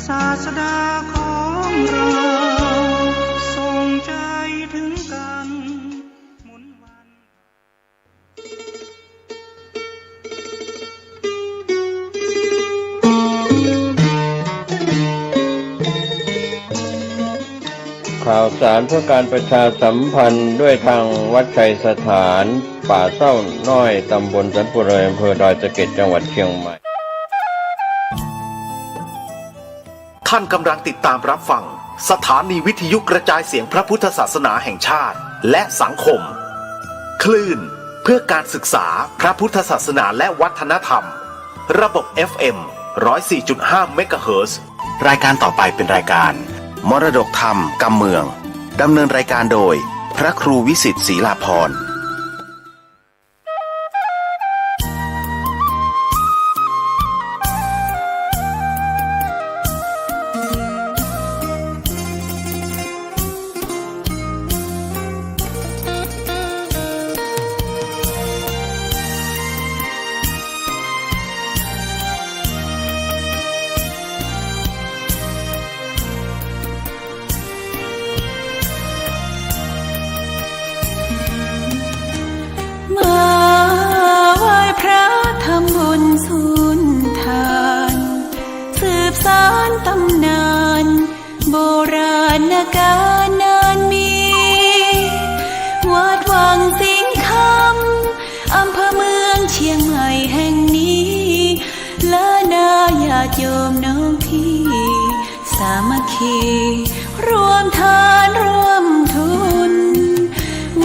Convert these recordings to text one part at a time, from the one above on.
ศาสดาของเราทรงใจถึงกันหมุนวันข่าวสารเพื่อการประชาสัมพันธ์ด้วยทางวัดชัยสถานป่าเศร้าน้อยตำบลสันปุเรอำเภอดอยสะเก็ดจังหวัดเชียงใหม่ท่านกำลังติดตามรับฟังสถานีวิทยุกระจายเสียงพระพุทธศาสนาแห่งชาติและสังคมคลื่นเพื่อการศึกษาพระพุทธศาสนาและวัฒนธรรมระบบ FM 104.5 เมกะเฮิรตซ์รายการต่อไปเป็นรายการมรดกธรรมกำเมืองดำเนินรายการโดยพระครูวิสิทธิ์ศรีลาภรณ์ตำนานโบราณกาลนานมีวัดวังสิงห์คำอำเภอเมืองเชียงใหม่แห่งนี้และนาญาติโยมน้องพี่สามัคคีรวมทานร่วมทุน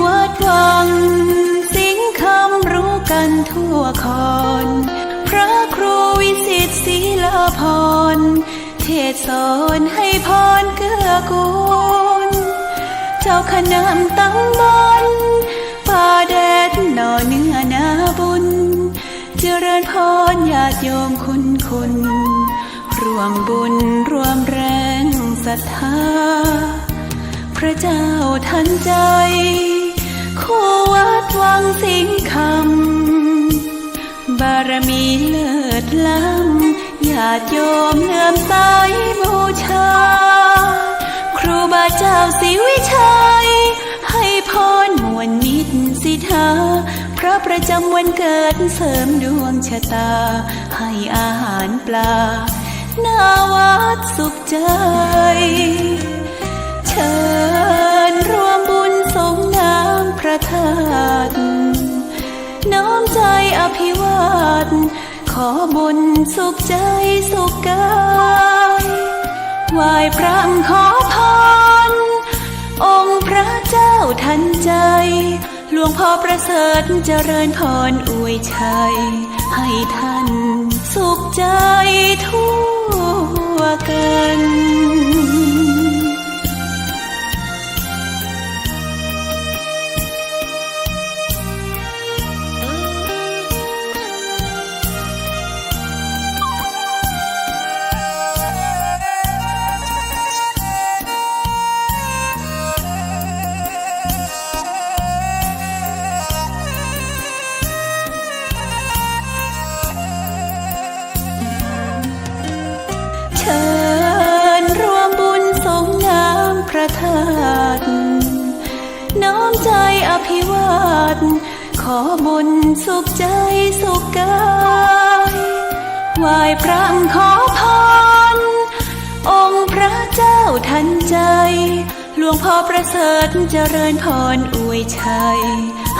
วัดวังสิงห์คำรู้กันทั่วคอนพระครูวิสิทธิ์ศรีลาภรณ์เทศสอนให้พรเกื้อกูลเจ้าคณะตำบลป่าแดดหน่อเนื้อนาบุญเจริญพรญาติโยมคุณร่วมบุญร่วมแรงศรัทธาพระเจ้าทันใจคู่วัดวังสิงห์คำบารมีเลิศล้ำญาติโยมเลื่อมใสบูชาครูบาเจ้าศรีวิชัยให้พรมวลมิตรสิทธาพระประจำวันเกิดเสริมดวงชะตาให้อาหารปลาหน้าวัดสุขใจเชิญร่วมบุญส่งน้ำพระธาตุน้อมใจอภิวาทขอบุญสุขใจสุขกายไหว้พระขอพรองค์พระเจ้าทันใจหลวงพ่อประเสริฐเจริญพรอวยชัยให้ท่านสุขใจทั่วกันเชิญร่วมบุญส่งน้ำพระธาตุน้อมใจอภิวาทขอบุญสุขใจสุขกายไหว้พระขอพรองค์พระเจ้าทันใจหลวงพ่อประเสริฐเจริญพรอวยชัย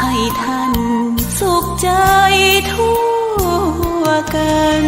ให้ท่านสุขใจทั่วกัน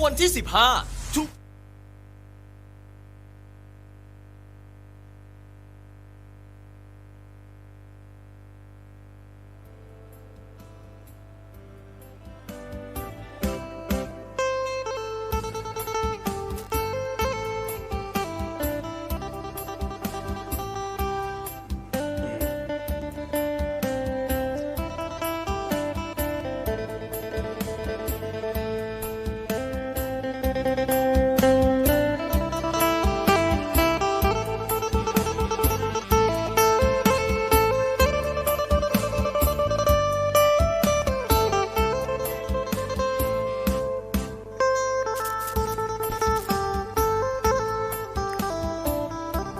วันที่ 15ทุก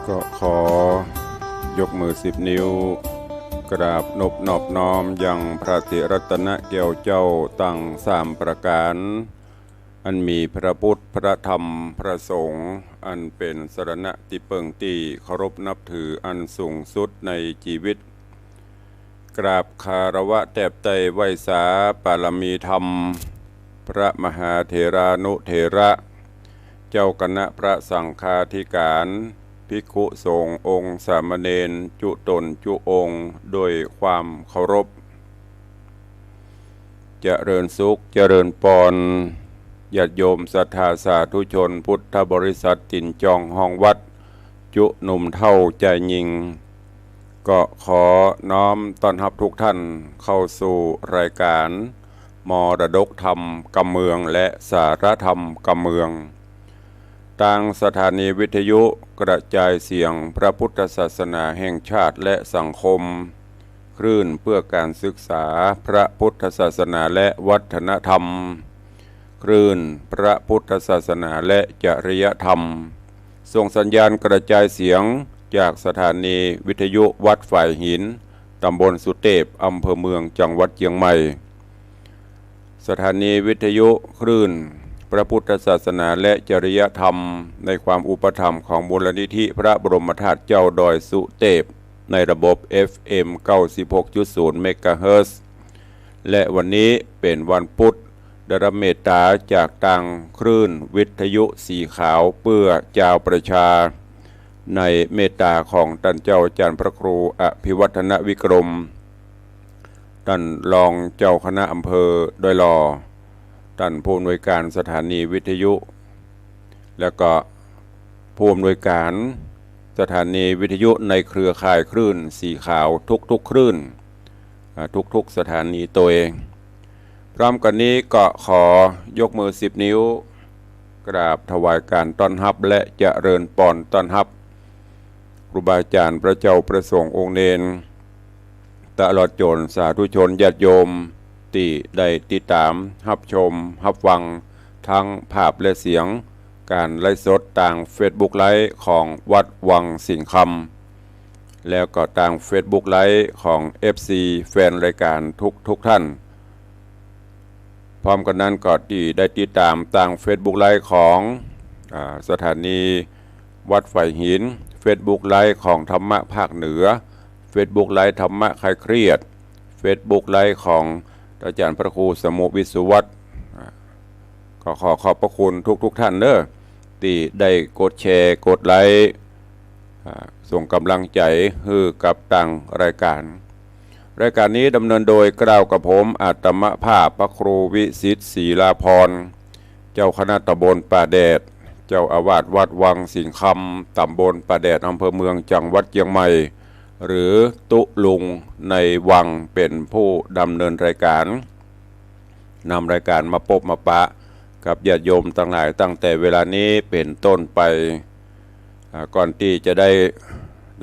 ก็ขอยกมือ10 นิ้วกราบนอบน้อมยังพระเถรรัตนแก้วเจ้าตั้ง3 ประการ อันมีพระพุทธพระธรรมพระสงฆ์อันเป็นสรณะที่เปิงตีเคารพนับถืออันสูงสุดในชีวิต กราบคารวะแทบใจไหว้สาปารมีธรรม พระมหาเถรานุเถระ เจ้าคณะพระสังฆาธิการภิกขุสงฆ์องค์สามเณรจุตนจุองค์โดยความเคารพเจริญสุขเจริญปอนญาติโยมศรัทธาสาธุชนพุทธบริษัทตินจองห้องวัดจุหนุ่มเท่าใจยิงก็ขอน้อมต้อนรับทุกท่านเข้าสู่รายการมรดกธรรมกำเมืองและสารธรรมกำเมืองทางสถานีวิทยุกระจายเสียงพระพุทธศาสนาแห่งชาติและสังคมคลื่นเพื่อการศึกษาพระพุทธศาสนาและวัฒนธรรมคลื่นพระพุทธศาสนาและจริยธรรมส่งสัญญาณกระจายเสียงจากสถานีวิทยุวัดฝ่ายหินตำบลสุเทพอำเภอเมืองจังหวัดเชียงใหม่สถานีวิทยุคลื่นพระพุทธศาสนาและจริยธรรมในความอุปถัมภ์ของมูลนิธิพระบรมธาตุเจ้าดอยสุเทพในระบบ FM 96.0 เมกะเฮิรตซ์และวันนี้เป็นวันพุธได้รับเมตตาจากทางคลื่นวิทยุสีขาวเพื่อเจ้าประชาในเมตตาของท่านเจ้าอาจารย์พระครูอภิวัฒนวิกรมท่านรองเจ้าคณะอำเภอดอยหล่อท่านผู้อำนวยการสถานีวิทยุแล้วก็ผู้อำนวยการสถานีวิทยุในเครือข่ายคลื่นสีขาวทุกคลื่นทุกสถานีตัวเองพร้อมกันนี้ก็ขอยกมือ10 นิ้วกราบถวายการต้อนรับและเจริญปอนต้อนรับครูบาอาจารย์พระเจ้าประสงค์องค์เนรตลอดจนสาธุชนญาติโยมที่ได้ติดตามรับชมรับฟังทั้งภาพและเสียงการไลฟ์สดทาง Facebook ไลฟ์ของวัดวังสิงห์คำแล้วก็ทาง Facebook ไลฟ์ของ FC แฟนรายการทุกท่านพร้อมกันนั้นก็ที่ได้ติดตามทาง Facebook ไลฟ์ของสถานีวัดฝ่ายหิน Facebook ไลฟ์ของธรรมะภาคเหนือ Facebook ไลฟ์ธรรมะคลายเครียด Facebook ไลฟ์ของอาจารย์พระครูสมุวิสุวัฒน์ก็ขอขอบพระคุณทุกท่านเด้อที่ได้กดแชร์กดไลค์ส่งกำลังใจให้กับทางรายการนี้ดำเนินโดยกล่าวกับผมอาตมภาพพระครูวิสิทธิ์ศรีลาภรณ์เจ้าคณะตำบลป่าแดดเจ้าอาวาสวัดวังสิงห์คำตำบลป่าแดดอำเภอเมืองจังหวัดเชียงใหม่หรือตุลุงในวังเป็นผู้ดำเนินรายการนำรายการมาพบมาปะกับญาติโยมทั้งหลายตั้งแต่เวลานี้เป็นต้นไปก่อนที่จะได้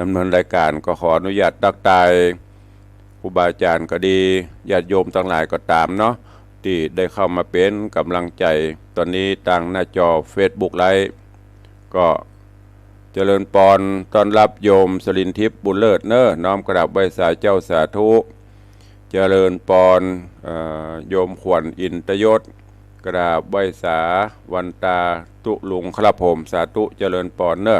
ดำเนินรายการก็ขออนุญาตทักทายครูบาอาจารย์ก็ดีญาติโยมทั้งหลายก็ตามเนาะที่ได้เข้ามาเป็นกำลังใจตอนนี้ทางหน้าจอ Facebook ไลฟ์ก็เจริญปอนต้อนรับโยมสลินทิพย์บุญเลิศเนอน้อมกราบไหว้สาเจ้าสาธุเจริญปอนโยมขวัญอินทยศกราบไหว้สาวันตาตุลุงครับผมสาธุเจริญปอนเนอ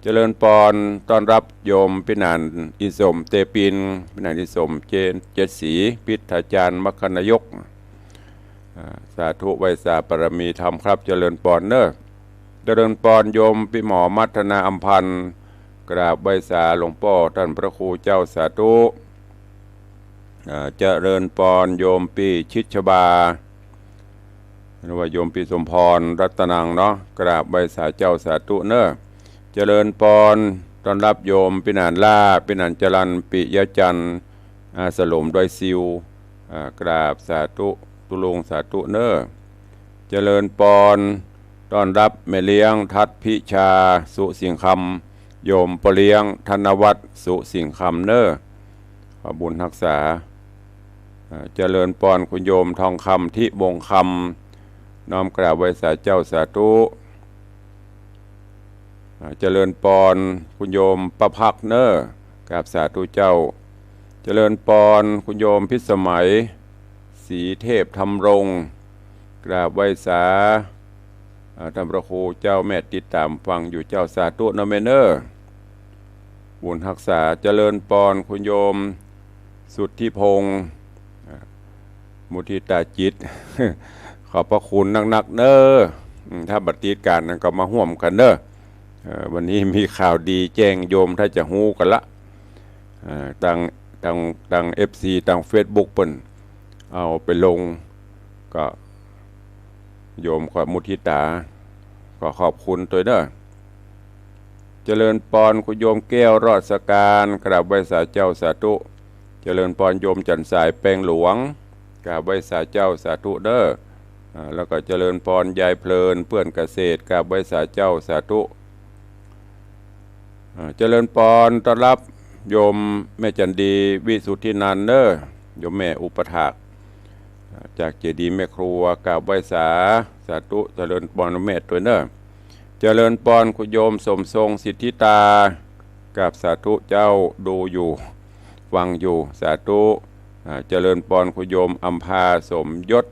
เจริญปอนต้อนรับโยมพินันอิสมเตปินพินันอิสมเจนเจ็ดศรีพิทาจารย์มคณยก สาธุไวสาปรมีธรรมครับเจริญปอนเนอเจริญปอนโยมพี่หมอมัทนาอัมพันธ์กราบไวสาหลวงพ่อท่านพระครูเจ้าสาธุเจริญปอนโยมปีชิชบาหรือว่าโยมปีสมพรรัตนังเนาะกราบไวสาเจ้าสาธุเนอเจริญปอนต้อนรับโยมปินานล่าปินานจรันปิยจันทร์สลมดอยซิวกราบสาธุตุลงสาธุเนอเจริญปอนต้อนรับแม่เลี้ยงทัดพิชาสุสิงคำโยมปเลี้ยงธนวัฒน์สุสิงคำเนอขอบุญรักษาเจริญปอนคุณโยมทองคำที่วงคำน้อมกราบไว้สาเจ้าสาธุเจริญปอนคุณโยมประภักเนอกราบสาธุเจ้าเจริญปอนคุณโยมพิสมัยศรีเทพธรรมรงค์กราบไว้สาท่านพระครูเจ้าแม่ติดตามฟังอยู่เจ้าสาธุนเมเนอร์บุญรักษาเจริญปอนคุณโยมสุทธิพงศ์มุทิตาจิต ขอบพระคุณนักๆเนอถ้าบัดติดการนั้นก็มาห่วมกันเนอวันนี้มีข่าวดีแจ้งโยมถ้าจะฮู้กันละต่างFC ต่าง Facebook เปิ้นเอาไปลงก็โยมขอมุทิตาก็ขอบคุณตัวเนอเจริญปอนคุณโยมแก้วรอดสการกราบไว้สาเจ้าสาธุเจริญปอนโยมจันสายแปลงหลวงกราบไว้สาเจ้าสาธุเด้อแล้วก็เจริญปอนยายเพลินเพื่อนเกษตรกราบไว้สาเจ้าสาธุเจริญปอนต้อนรับโยมแม่จันดีวิสุทธินันเนอโยมแม่อุปถากจากเจดีย์แม่ครัวกราบไว้สาธุเจริญปอนแม่ตัวเนอเจริญปอนคุณโยมสมทรงสิทธิตากราบสาธุเจ้าดูอยู่ฟังอยู่สาธุเจริญปอนคุณโยมอัมพาสมยศ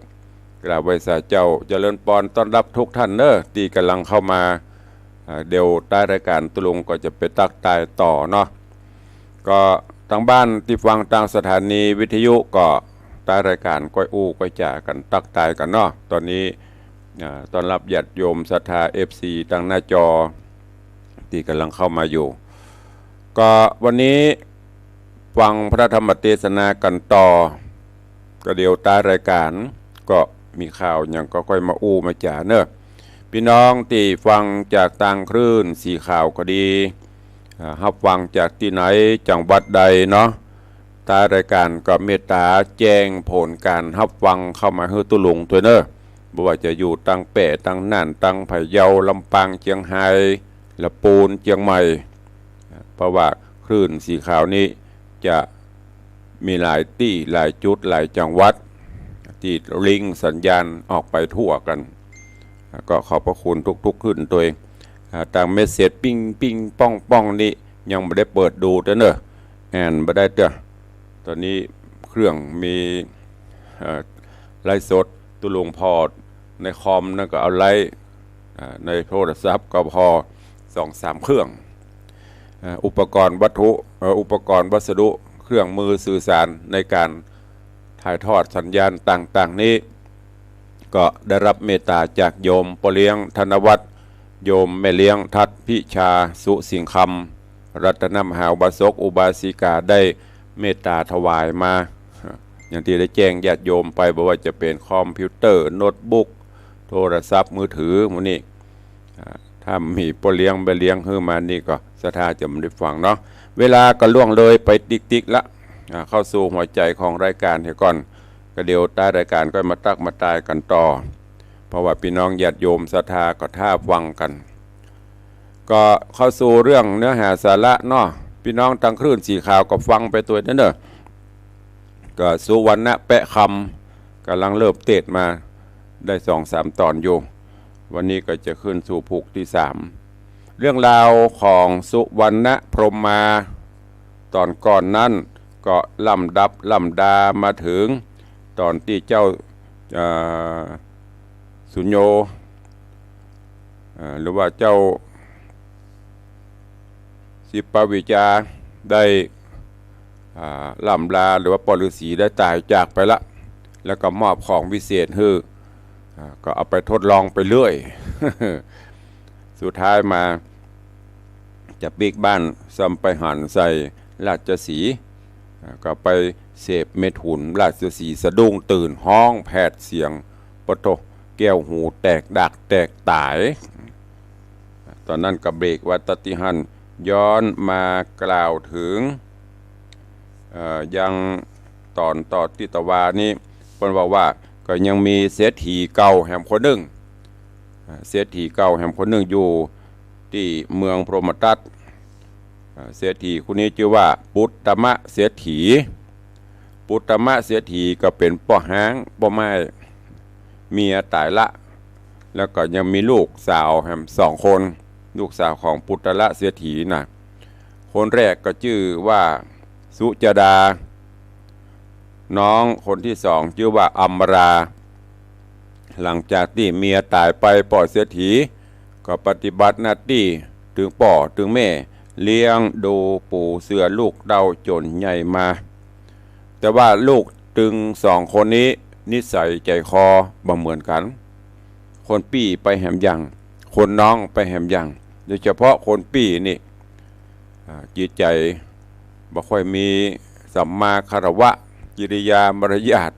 กราบไว้สาเจ้าเจริญปอนต้อนรับทุกท่านเนอที่กำลังเข้ามาเดี๋ยวใต้รายการตุลงก็จะไปตักตายต่อเนาะก็ทางบ้านที่ฟังทางสถานีวิทยุก็ใต้รายการก้อยอู้ก้อยจ่ากันตักตายกันเนาะตอนนี้ต้อนรับญาติโยมศรัทธา FC ทางหน้าจอที่กำลังเข้ามาอยู่ก็วันนี้ฟังพระธรรมเทศนากันต่อก็เดี๋ยวใต้รายการก็มีข่าวอย่างก็ค่อยมาอู้มาจ่าเนอะพี่น้องที่ฟังจากต่างคลื่นสีข่าวก็ดีรับฟังจากที่ไหนจังหวัดใดเนาะใต้รายการก็เมตตาแจ้งผลการรับฟังเข้ามาให้ตุลุงตัวเนอะบ่ว่าจะอยู่ตั้งแปะตั้งน่านตั้งพะเยาลำปางเชียงไฮ้ละปูนเชียงใหม่เพราะว่าคลื่นสีขาวนี้จะมีหลายที่หลายจุดหลายจังหวัดที่ลิงสัญญาณออกไปทั่วกันก็ขอบพระคุณทุกๆคลื่นตัวเองต่างเมสเสจปิ้งป้องนี่ยังไม่ได้เปิดดูเนอะแอนไม่ได้เด้อตอนนี้เครื่องมีไลฟ์สดตุลงพอในคอมนั่นก็เอาไลฟ์ในโทรศัพท์ก็พอ 2-3 เครื่องอุปกรณ์วัตถุอุปกรณ์วัสดุเครื่องมือสื่อสารในการถ่ายทอดสัญญาณต่างๆนี้ก็ได้รับเมตตาจากโยมปเลี้ยงธนวัฒน์โยมแม่เลี้ยงทัดพิชาสุสิงคำรัตนมหาอุบาสกอุบาสิกาได้เมตตาถวายมาอย่างที่ได้แจ้งญาติโยมไปบอกว่าจะเป็นคอมพิวเตอร์โน้ตบุ๊กโทรศัพท์มือถือมันนี่ถ้ามีปเลี้ยงไปเลี้ยงขึ้นมานี่ก็ศรัทธาจะไม่ได้ฟังเนาะเวลาก็ล่วงเลยไปติ๊กละเข้าสู่หัวใจของรายการเถอะก่อนก็เดี๋ยวใต้รายการก็มาตักมาตายกันต่อเพราะว่าพี่น้องญาติโยมศรัทธาก็ท่าฟังกันก็เข้าสู่เรื่องเนื้อหาสาระเนาะพี่น้องทางคลื่นสีขาวก็ฟังไปตัวนั้นเนอะก็สุวรรณะแปะคำกำลังเริ่มเตะมาได้ 2-3 ตอนอยู่วันนี้ก็จะขึ้นสู่ภูกที่ 3เรื่องราวของสุวรรณะพรหมมาตอนก่อนนั้นก็ลำดามาถึงตอนที่เจ้าสุญโญหรือว่าเจ้าสิปวิจาได้ล่ำลาหรือว่าปฤษีได้ตายจากไปละแล้วก็มอบของวิเศษให้ ก็เอาไปทดลองไปเรื่อย สุดท้ายมาจะปีกบ้านซ้ำไปหันใส่ราชสีห์ก็ไปเสพเม็ดหุ่นราชสีห์สะดุ้งตื่นห้องแผดเสียงปะโตแก้วหูแตกดักแตกตายตอนนั้นกับเบรกวัตติหันย้อนมากล่าวถึงยังตอนต่อติตวานี้เพิ่นบอกว่าก็ยังมีเศรษฐีเก่าแห่งคนหนึ่งเศรษฐีเก่าแห่งคนหนึ่งอยู่ที่เมืองพรหมทัตเศรษฐีคนนี้ชื่อว่าปุตตมะเศรษฐีปุตตมะเศรษฐีก็เป็นพ่อห้างพ่อไม้เมียตายละแล้วก็ยังมีลูกสาวแห่ง2 คนลูกสาวของปุตตะเศรษฐีนะคนแรกก็ชื่อว่าสุจดาน้องคนที่2ชื่อว่าอัมรา หลังจากที่เมียตายไปพ่อเศรษฐีก็ปฏิบัติหน้าที่ถึงพ่อถึงแม่เลี้ยงดูปู่เสือลูกเต้าจนใหญ่มา แต่ว่าลูกถึง2 คนนี้นิสัยใจคอบ่เหมือนกันคนพี่ไปแหมยังคนน้องไปแหมยังโดยเฉพาะคนพี่นี่จิตใจบ่ค่อยมีสัมมาคารวะกิริยามารยาท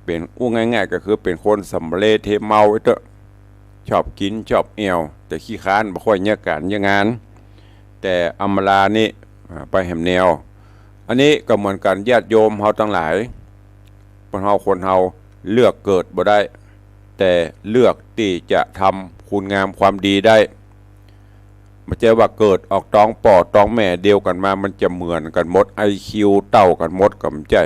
เป็นง่ายๆก็คือเป็นคนสำเร็จเทเมาไว้เถอะชอบกินชอบเอวแต่ขี้ค้านบ่ค่อยเยอะการเยอะงานแต่อำมรานี่ไปแหมแนวอันนี้ก็เหมือนกันญาติโยมเฮาทั้งหลายคนเฮาเลือกเกิดบ่ได้แต่เลือกที่จะทำคุณงามความดีได้ไม่ใช่ว่าเกิดออกท้องป่อท้องแม่เดียวกันมามันจะเหมือนกันหมด IQ เต่ากันหมดก็ไม่ใช่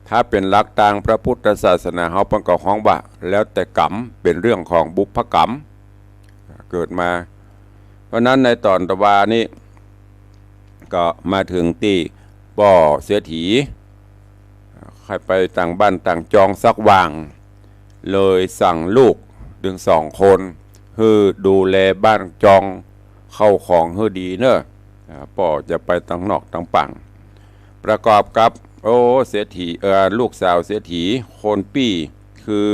ถ้าเป็นหลักทางพระพุทธศาสนาเฮาเพิ่นก็ฮ้องว่าแล้วแต่กรรมเป็นเรื่องของบุพกรรมเกิดมาเพราะนั้นในตอนตะวานี้ก็มาถึงที่ป่อเสียถีใครไปต่างบ้านต่างจองสักว่างเลยสั่งลูกถึง2 คนคือดูแลบ้านจองเข้าของให้ดีเนอะป่อจะไปตั้งนอกตั้งปังประกอบกับเสียถีลูกสาวเสียถีคนปี้คือ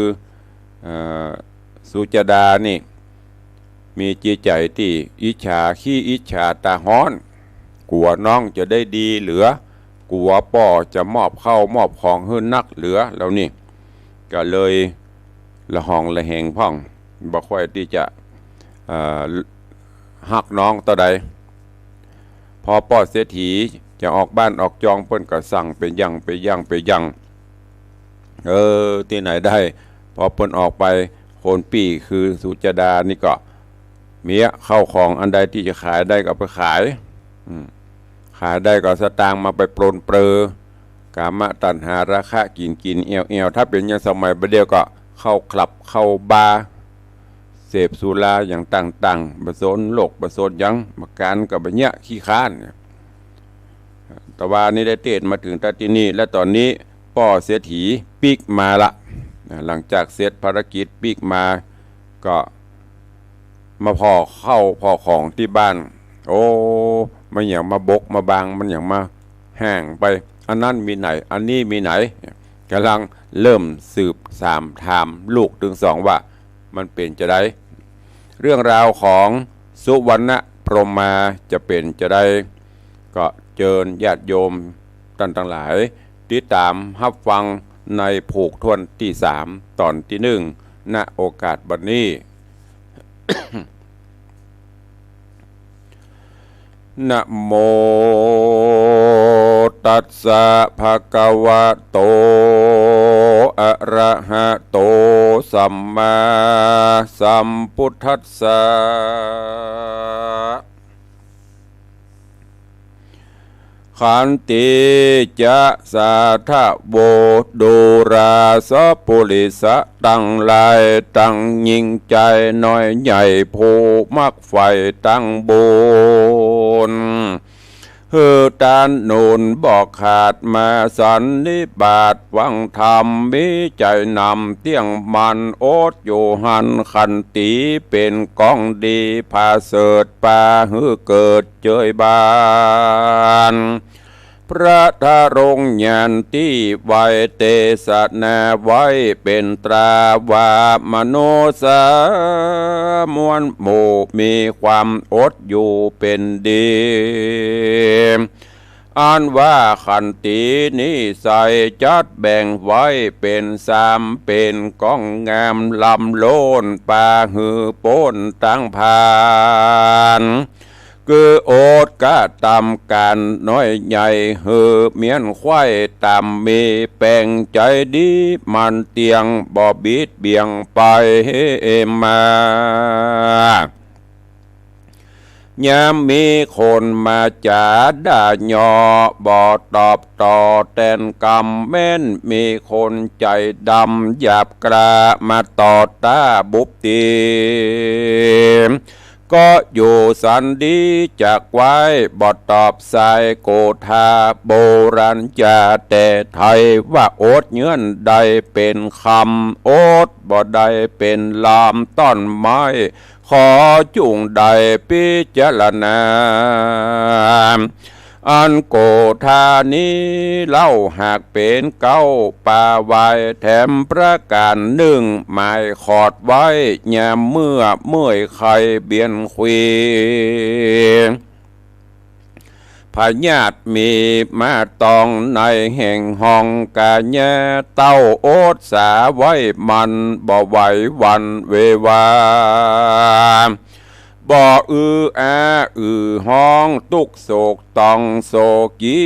สุจดานี่มีจิตใจที่อิจฉาขี้อิจฉาตาฮ้อนกลัวน้องจะได้ดีเหลือกลัวป่อจะมอบเข้ามอบของให้นักเหลือแล้วนี่ก็เลยละหองละแหงพ่องบ่ค่อยที่จะหักน้องต่อใดพอป่อเศรษฐีจะออกบ้านออกจองเพิ่นก็สั่งไปยังที่ไหนได้พอเพิ่นออกไปคนปี้คือสุจดานี่ก็เมียเข้าของอันใดที่จะขายได้ก็ไปขายได้ก็สตางค์มาไปปรนเปรอกามตัณหาราคะกินเอวถ้าเป็นอย่างสมัยประเดี๋ยวก็เข้าคลับเข้าบาร์เสพสุราอย่างต่างๆบะโซนโลกบะโซนยังมาการกับบะเนี้ยขี้ค้านแต่ว่านี่ได้เตศมาถึงตาที่นี่และตอนนี้ป่อเสียถีปีกมาละหลังจากเสร็จภารกิจปีกมาก็มาพอของที่บ้านมันอย่างมาบกมาบางมันอย่างมาแห้งไปอันนั้นมีไหนอันนี้มีไหนกำลังเริ่มสืบถามลูกถึง2ว่ามันเป็นจะได้เรื่องราวของสุวรรณพรหมมาจะเป็นจะได้ก็เชิญญาติโยมท่านทั้งหลายติดตามรับฟังในผูกทวนที่3ตอนที่1ณโอกาสบัดนี้ นะโมตัสสะภะคะวะโตอะระหะโตสัมมาสัมพุทธัสสะขันติจะสาทะโวดูราสะปุริสะตั้งลายตั้งยิ่งใจน้อยใหญ่ผู้มักไฟตั้งบุญฮือตานนูนบอกขาดมาสันนิบาตวังธรรมมีใจนำเตี้ยงมันโอดอยู่หันขันตีเป็นกองดีพาเสดปาฮือเกิดเจยบาน พระธรงญาณที่ไว้เตสนาไว้เป็นตราวามโนสามวลหมู่มีความอดอยู่เป็นดีอันว่าขันตินิสัยจัดแบ่งไว้เป็นสามเป็นก้องงามลำโลนป่าหือโป้นตั้งพานคือโอดกะตำการน้อยใหญ่หือเมียนควายตำมีแปลงใจดีมันเตียงบ่บิดเบียงไปมายามมีคนมาจาด่าหยอบ่ตอบต่อแตนกำแม่นมีคนใจดำหยาบกระมาต่อต้าบุบตีก็อยู่สันดีจากไว้บ่ตอบสายโกธาโบราณจาแต่ไทยว่าโอดเงื่อนใดเป็นคำโอดบ่ใดเป็นลามต้นไม้ขอจุงใดพิจารณาอันโกธานี้เล่าหากเป็นเก้าป่าไว้แถมประการหนึ่งหมายขอดไว้ยามเมื่อยไข่เบียนควีพญาติมีมาตองในแห่งห้องกาแยเต้าโอดสาไว้มันบ่ไหววันเววาบ่ห้องตุกโศกตองโศกี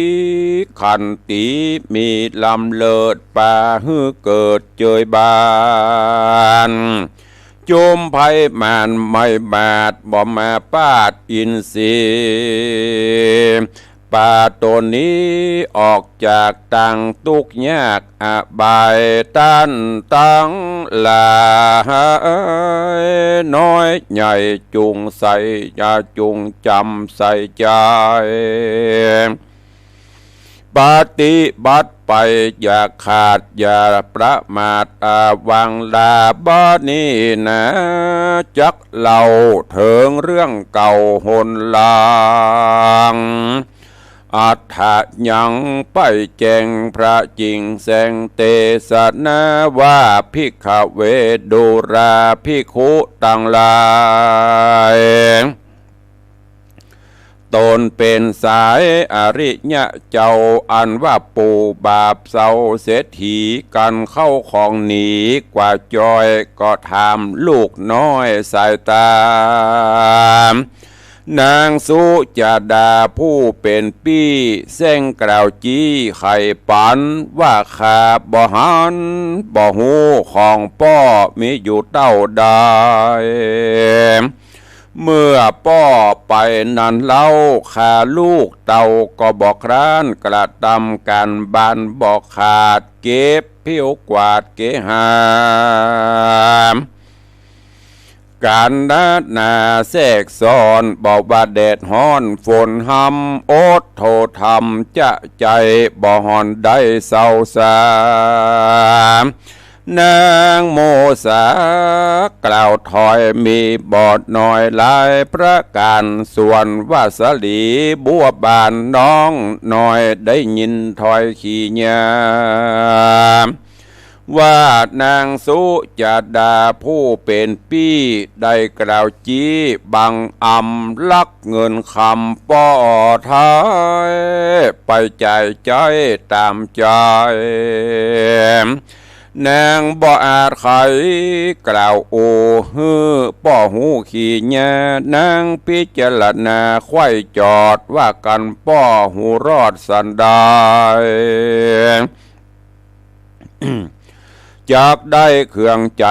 ขันตีมีลำเลิดป่าฮือเกิดเจยบานจุมไพมานไม่บาดบ่มาปาดอินทรีป่าตัวนี้ออกจากตังตุกยากอบายตันตั้งลาน้อยใหญ่จุงใส่อย่าจุงจำใส่ใจปฏิบัติไปอย่าขาดอย่าประมาทวังลาบ้านี้นะจักเล่าถึงเรื่องเก่าหนลางอัฏฐะยังไปแจงพระจิงแสงเตสนาว่าภิกขเวดุราภิกขุตังหลายตนเป็นสายอริยะเจ้าอันว่าปูบาปเศร้าเศรษฐีกันเข้าของหนีกว่าจอยก็ถามลูกน้อยสายตานางสุจาดาผู้เป็นปี้เส้งกล่าวจี้ไข่ปันว่าขาบ่หันบ่หูของป้อมีอยู่เต้าใดเมื่อป้อไปนันเล่าขาลูกเต่าก็บอกร้านกระทำการบานบอกขาดเก็บเพี้ยวกวาดเกหามการนานาแทรกซ้อนบอกว่าแดดฮ้อนฝนหำโอดโทธรรมจะใจบ่หอนได้เศร้าสานางโมสากล่าวถอยมีบอดน้อยหลายประการส่วนวาสลีบัวบานน้องน้อยได้ยินถอยขี้ยาว่านางสุจาดาผู้เป็นปี้ได้กล่าวจี้บังอำลักเงินคำป้อท้ายไปจ่ายใจตามใจนางบ่อาจไขกล่าวโอฮือป้อหูขี้ยานางพิจารณาไข่จอดว่ากันป้อหูรอดสันดายจากได้เครื่องใจ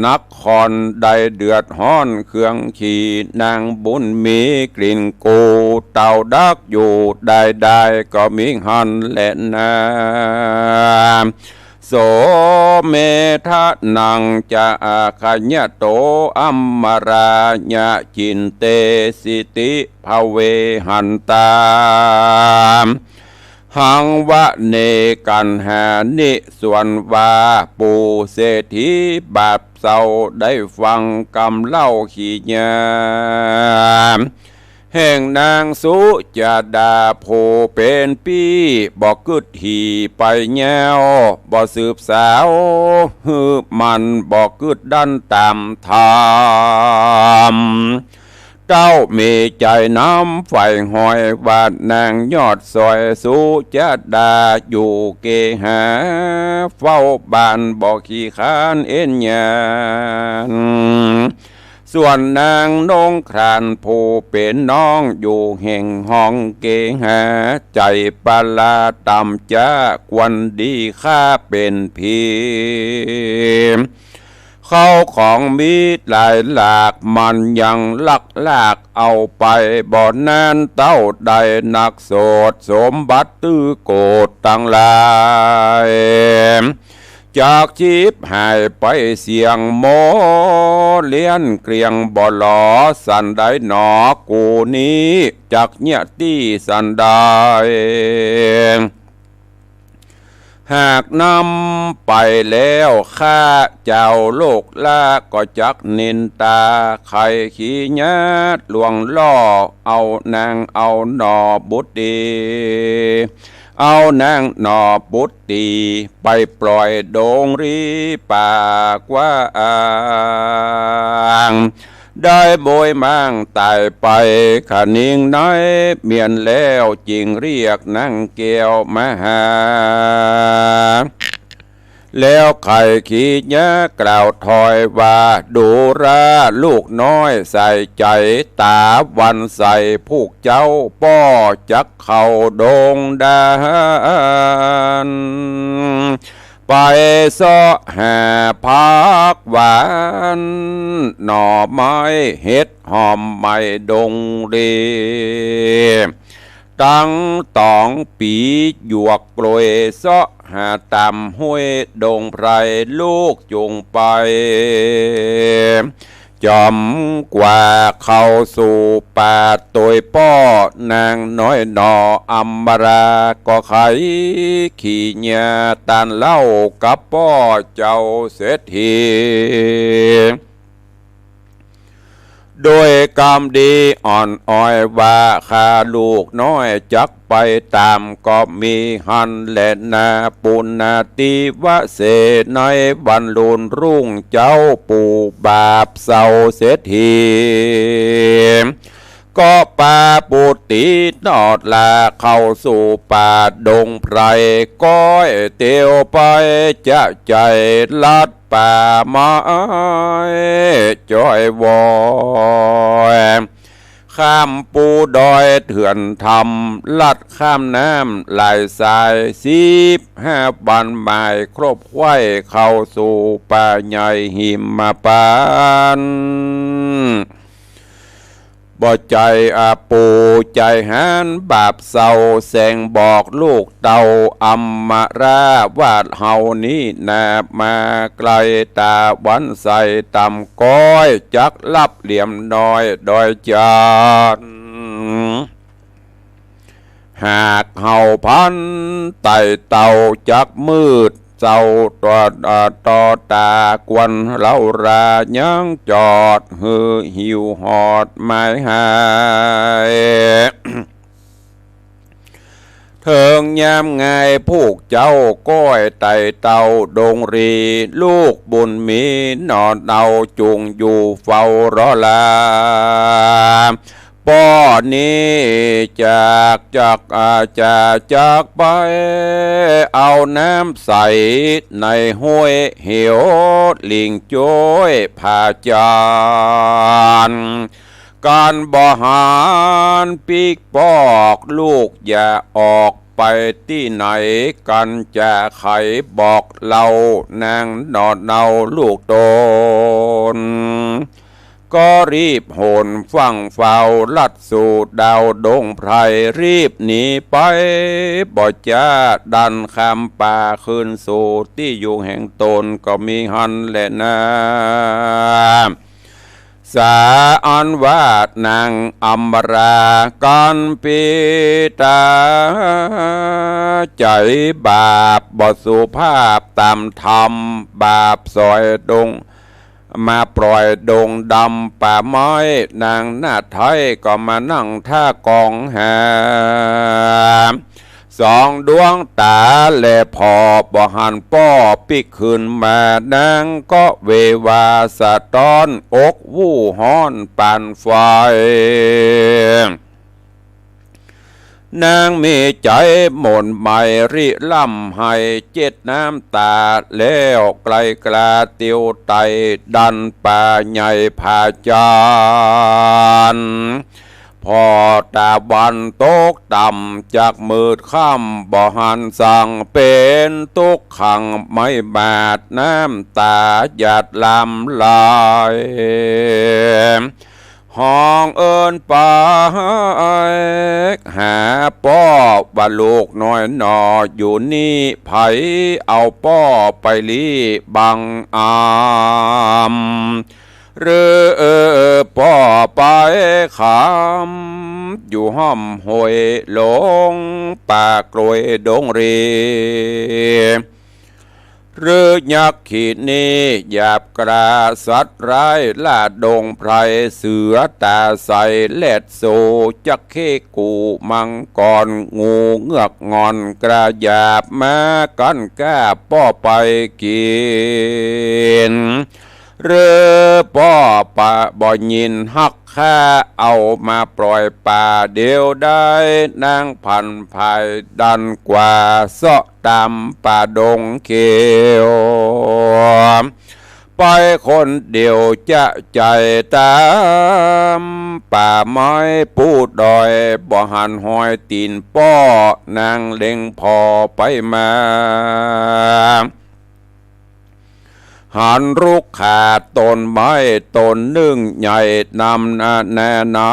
นักคอนได้เดือดฮ้อนเครื่องขี่นางบุญมีกลิ่นกูเต่าดักอยู่ได้ก็มีหันและนาโสเมทะนังจะอาคญโตอัมมาราญะจินเตสิติภเวหันตาหังวะเนกันหานิส่วนว่าปูเศรษฐีบาปเศร้าได้ฟังกำเล่าขี้ยาม แห่งนางสุจาดาโพเป็นปีบอกกึดหีไปแย้วบ่สืบสาวฮือมันบอกกึดดันตามธรรมเจ้ามีใจน้ำไฟหอยวาดนางยอดซอยสุจาดาอยู่เกหาเฝ้าบ้านบอกขี้ขานเอ็นยานส่วนนางนงครานผู้เป็นน้องอยู่แห่งห้องเกหาใจปลาต่ำจ้ากวนดีข้าเป็นพีเข้าของมีหลายหลากมันยังลักลากเอาไปบ่อนนั้นเต้าใดนักโสดสมบัติตื้อโกดตั้งหลายจากชีพหายไปเสียงโมเลี้ยนเกลียงบ่หลอสันได้หนอกูนี้จากเนี่ยที่สันได้หากนำไปแล้วข้าเจ้าโลกละก็จักนินตาใครขี้ญาติลวงล่อเอานางเอาหนอบุตรดีเอานางหนอบุตรดีไปปล่อยโดงรีปากว่าอ่างได้โบยมั่งตายไปขานิ่งน้อยเมียนแล้วจิงเรียกนางเกียวมาหาแล้วไข่ขี้ยะกล่าวถอยว่าดูราลูกน้อยใส่ใจตาวันใส่ผูกเจ้าป้อจักเข่าโดงดานไปซอหาพักหวานหน่อไม้เห็ดหอมไม่ดงเรีตั้งตองปีหยวกโปรยซอหาตำห้วยดงไพรลูกจงไปจอมกว่าเข้าสู่ป่าตัวป้อนางน้อยหนออัมบราก็ไขขี่เนียตันเล่ากับป้อเจ้าเศรษฐีโดยกรรมดีอ่อนอ้อยว่าข้าลูกน้อยจักไปตามก็มีหันและนาปุณนาติวะเสในวันลุนรุ่งเจ้าปู่บาปเศร้าเสียทีก็ป่าปุตินอดลาเข้าสู่ป่าดงไพรก้อยเตียวไปจะใจลัดป่าไม้จอยวอยข้ามปูดอยเถื่อนทำลัดข้ามน้ำไหลสาย15บันหมายครบไว้เข้าสู่ป่าใหญ่หิมมาปานบ่ใจอาปูใจหันบาปเศร้าแสงบอกลูกเต่าอัมมาราวาดเฮานี้นาบมาไกลตาวันใสต่ำก้อยจักลับเหลี่ยมน้อยดอยจานหากเฮาพันไต่เต่าจักมืดเจ้าต่อตากวนเล่ารายังจอดหือหิวหอดไม้หายเถิงยามไงผูกเจ้าก้อยไต่เต่าดงรีลูกบุญมีนอนเอาจุงอยู่เฝ้ารอลาป้อนี้จากไปเอาน้ำใสในห้วยเหี่ยวลิงโจ้ยผาจานการบ่หารปีกปอกลูกอย่าออกไปที่ไหนกันจะไขบอกเรานางนอนเนาลูกโตนก็รีบโหนฟังเฝ้าลัดสู่ดาวดงไพรรีบหนีไปบ่จ้าดันคำป่าคืนสู่ที่อยู่แห่งตนก็มีหันและนาสาอันวาดนางอัมรากันปีตาใจบาปบ่สุภาพตามธรรมบาปซอยดง มาปล่อยดงดำป่าไม้นางหน้าไทยก็มานั่งท่ากองหาสองดวงตาแลพอบ่หันป้อปิกขึ้นมานางก็เววาสะต้อนอกวู่ฮ้อนปานไฟนางมีใจหม่นใหม่ริล่ำให้เจ็ดน้ำตาแล้วไกลกลาเตียวไตดันป่าใหญ่ผาจานพอตาวันตกต่ำจากมืดค่ำบ่หันสั่งเป็นตุกขังไม่บาดน้ำตาหยาดลำลายห้องเอิญป่าหาป้อว่าลูกน้อยหนออยู่นี่ไผเอาป้อไปลีบังอามหรือป้อไปขามอยู่ห้อมห้วยหลงป่ากลวยดงรีหรือยักษ์ขีดนี้หยาบกระสัดร้ายล่าดงไพรเสือตาใสเล็ดโซจักเข้กูมังกรงูเงือกงอนกระหยาบมากันก้าป้อไปกินหรือป้อปะบ่ยินฮักข้าเอามาปล่อยป่าเดียวได้นางพันภายดันกว่าเสาะตามป่าดงเขียวไปคนเดียวจะใจตามป่าไม้ปูดอยบ่หันหอยตีนป้อนางเล็งพอไปมาหันรุกขาดต้นไม้ต้นหนึ่งใหญ่นำแน่น้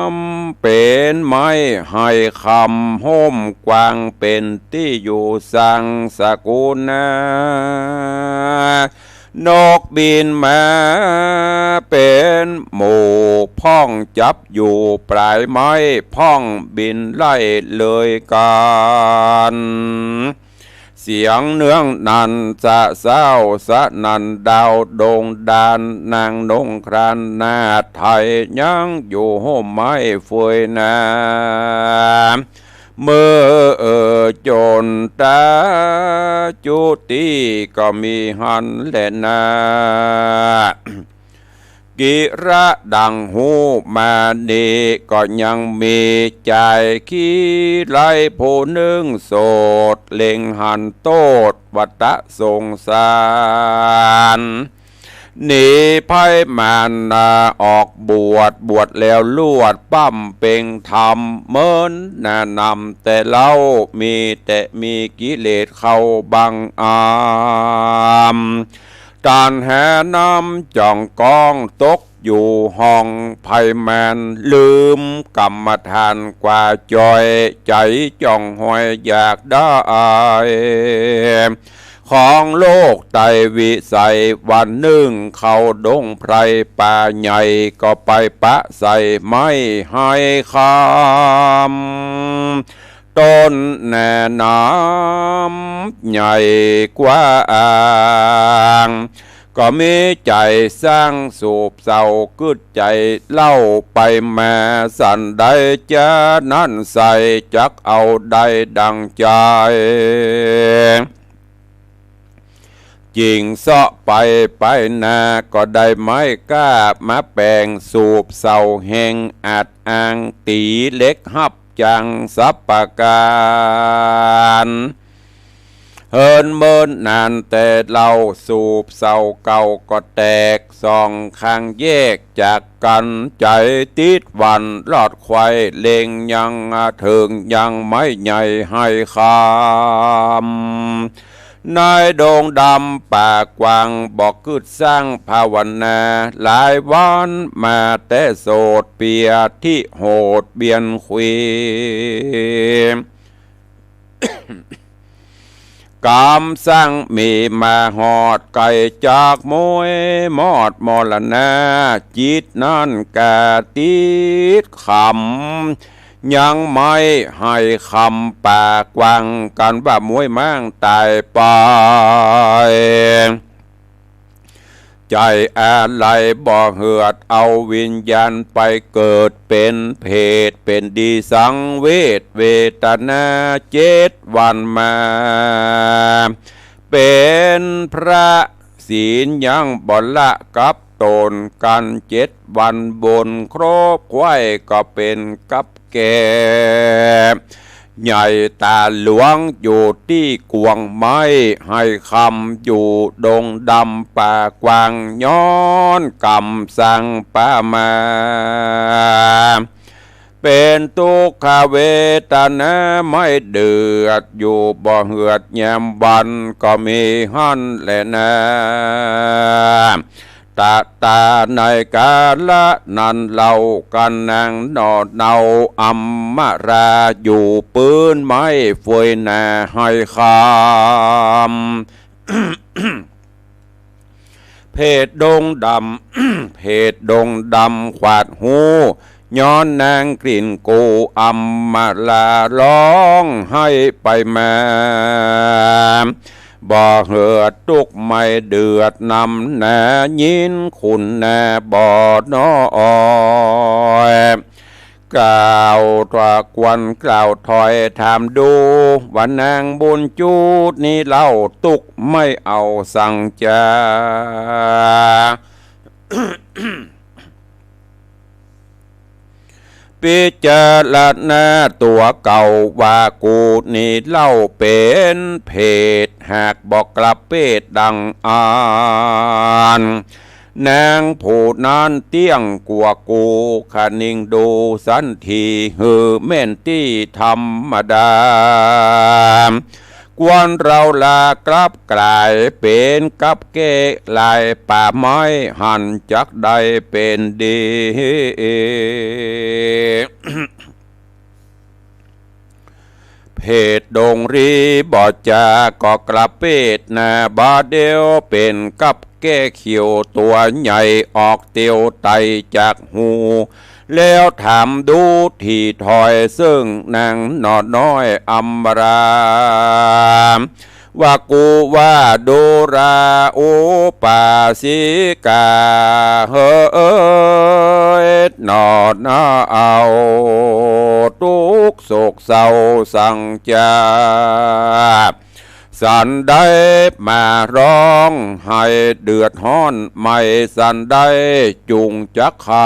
ำเป็นไม้ให้คำห้มกว้างเป็นที่อยู่สังสกุลนานกบินมาเป็นหมู่พ่องจับอยู่ปลายไม้พ่องบินไล่เลยกันเสียงเนื้องนันจะเศร้าสะนันดาวดงดานนางนงครานนาไทยยังอยู่ห่มไม้เฟยนาเมื่อจนตาจุติก็มีหันแหละนากิระดังหูมาดีก็ยังมีใจขี้ไล่ผู้หนึ่งโสดเล็งหันโตดวัตะสงสารหนีภัยมานนาออกบวชแล้วลวดปั้มเป่งธรรมเมินแนะนำแต่เล่ามีกิเลสเข้าบังอามการแห่น้ำจ่องกองตกอยู่ห้องภัยแมนลืมกรรมฐานกว่าจอยใจจ่องหอยอยากได้ของโลกไตวิสัยวันหนึ่งเขาดงไพรป่าใหญ่ก็ไปปะใส่ไม่ให้คำต้นแน่น้ำใหญ่กว่าอ่างก็มีใจสร้างสูบเศร้ากึดใจเล่าไปแม่สันใดจะนั่นใส่จักเอาได้ดังใจจริงเสาะไปนาก็ได้ไม้กล้ามาแปลงสูบเศร้าแห่งอาจอ้างตีเล็กหับจังสับปะการเฮินเมินนานแต่เราสูบเศร้าเก่าก็แตกสองข้างแยกจากกันใจติดวันลอดควายเล็งยังถึงยังไม่ใหญ่ให้คำนายโด่งดำปากกวางบอกกึดสร้างภาวนาหลายวันมาแต่โสดเปียที่โหดเบียนคุยกามสร้างมีมาหอดไก่จากมวยมอดมรณาจิตนั่นกาติดขำยังไม่ให้คำปากวังกันว่ามวยมั่งตายไป ใจอะไรบ่เหือดเอาวิญญาณไปเกิดเป็นเพศเป็นดีสังเวทเวทนา7 วันมาเป็นพระศีลยังบ่ละกับตนกัน7 วันบนครบไว้ก็เป็นกับแก่ใหญ่ตาหลวงอยู่ที่กวงไม้ให้คำอยู่ดงดำป่ากวางย้อนกำสั่งป่ามาเป็นทุกขเวทนาไม่เดือดอยู่บ่เหือดแยมวันก็มีหันแลนะตาในกาละนันเล่ากันนางนอดเนาอัมมาราอยู่ปืนไม้ฟวยนาให้คำ เพศดงดำ เพศดงดำขวาดหูย้อนนางกลิ่นกูอัมมาลาร้องให้ไปมาบ่เหือดตุกไม่เดือดนำนายินคุณนาบ่น้อยกล่าวตะกวนกล่าวถอยถามดูว่านางบุญจูดนี่เล่าตุกไม่เอาสั่งจา พิจารณาตัวเก่าว่ากูนี่เล่าเป็นเพศหากบอกกลับเพศดังอ่านนางผู้นั้นเตี้ยงกว่ากูขนิ่งดูสันทีหือแม่นที่ธรรมดากวนเราลากลับกลายเป็นกับเกลายป่าไม้หันจักใดเป็นดี เพศดงรีบ่จาก็กลับเพศนาบาเดียวเป็นกับแก้เขียวตัวใหญ่ออกเตียวไตจากหูแล้วถามดูที่ถอยซึ่งนางนอดน้อยอัมราว่ากูว่าดูราโอปาสิกาเฮ้ยนอดนาเอาทุกโศกเศร้าสั่งจาสันได้มาร้องให้เดือดฮ้อนไม่สันได้จุงจักใคร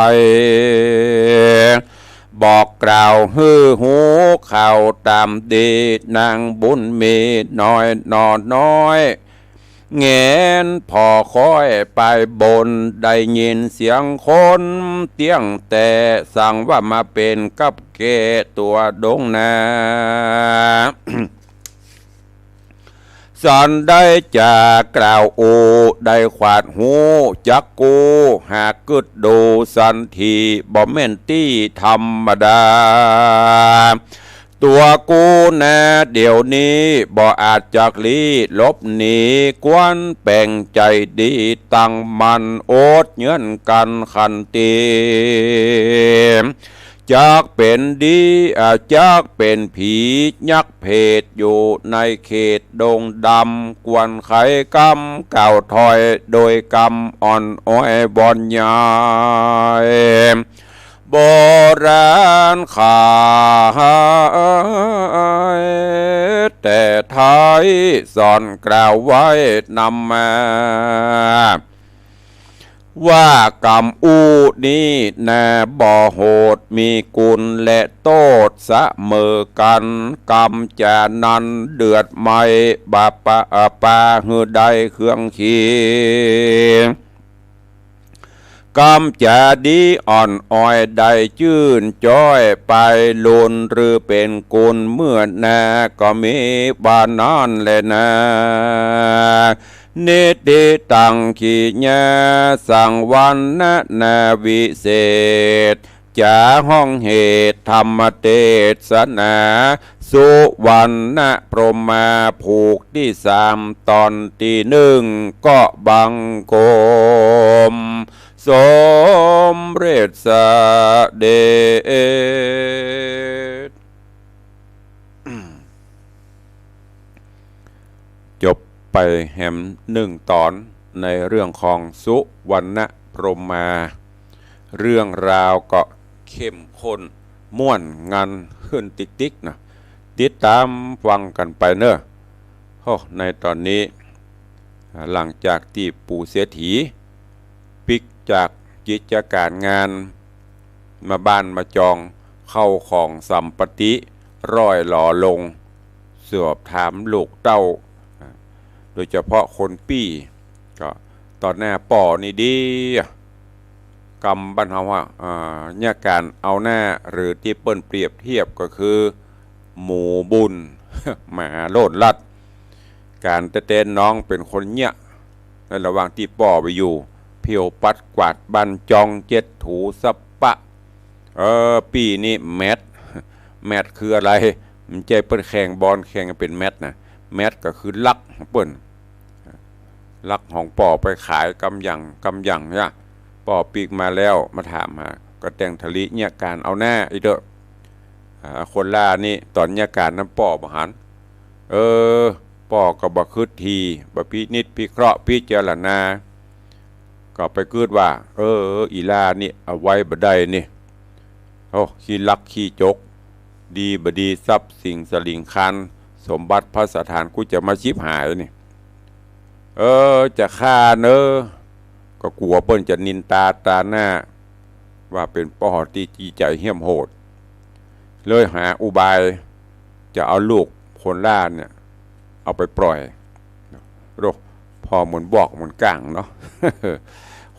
บอกกล่าวฮือหูข่าวตามดีนางบุญมีน้อยนอนน้อยเงนพอคอยไปบนได้ยินเสียงคนเตี้ยงแต่สั่งว่ามาเป็นกับเกตัวดงนา สันได้จากกล่าวโอได้ขวาดหูจักกูหากกึดดูสันทีบ่แม่นตี้ธรรมดาตัวกูแน่เดี๋ยวนี้บ่อาจจากลีลบหนีกวนแป่งใจดีตั้งมันโอดเงื่อนกันขันตีจากเป็นดีจากเป็นผียักษ์เพศอยู่ในเขตดงดำกวนไขกำก่าวถอยโดยกำอ่อนอ้อยบอนยายโบราณขาแต่ไทยสอนกล่าวไว้นำมาว่ากรรมอูนี้แน่บ่โหดมีกุลและโทษเสมอกันกรรมจะนั้นเดือดไม่บาปะปาหือใดเครื่องขีกำจะดีอ่อนอ้อยได้จื่นจ้อยไปลุนหรือเป็นกุลเมื่อนาก็มีบานานแลนะนิติตังขีญาสังวันนะนาวิเศษจะห้องเหตุธรรมเทศนาสุวรรณพรหมาผูกที่3ตอนที่1ก็บังโกมสมเร็จสเดชจบไปแหม1 ตอน ในเรื่องของสุวรรณพรหมมา เรื่องราวก็เข้มข้นม่วนงันขึ้นติ๊กๆนะติดตามฟังกันไปเนอะในตอนนี้หลังจากที่ปู่เสียถีปิกจากกิจการงานมาบ้านมาจองเข้าของสัมปติร้อยหล่อลงสอบถามลูกเต้าโดยเฉพาะคนปี้ก็ตอนหน้าป่อนี่ดีกำบ้านเฮาว่าเนี่ยการเอาหน้าหรือที่เปิ้นเปรียบเทียบก็คือหมูบุญ หมาโลดลัดการเต้นน้องเป็นคนเนี่ยในระหว่างที่ป่อไปอยู่เพียวปัดกวาดบันจองเจ็ดถูสับปะปีนี้แมทคืออะไรมันใจเปิ้นแข่งบอลแข่งเป็นแมทนะแมทก็คือลักของเปิ้นลักของป่อไปขายกำยังเนี่ยป่อปีกมาแล้วมาถามหาก็แต่งทะลิเนี่ยการเอาหน้าอีเด้อคนล่านี่ตอนเนี่ยการน้ำป่อบ่หันป่อก็บ่คิดทีบ่พินิจพิเคราะห์พิจารณาก็ไปคิดว่าอีล่านี่เอาไว้บ่ได้นี่ขี้ลักขี้จกดีบดีทรัพย์สิ่งสลิงคันสมบัติพระสถานกูจะมาชิบหายนี่จะฆ่าก็กลัวเปิ้นจะนินตาหน้าว่าเป็นป่อที่จีใจเหี้ยมโหดเลยหาอุบายจะเอาลูกคนล่าเนี่ยเอาไปปล่อยพอเหมือนบอกเหมือนกลางเนาะ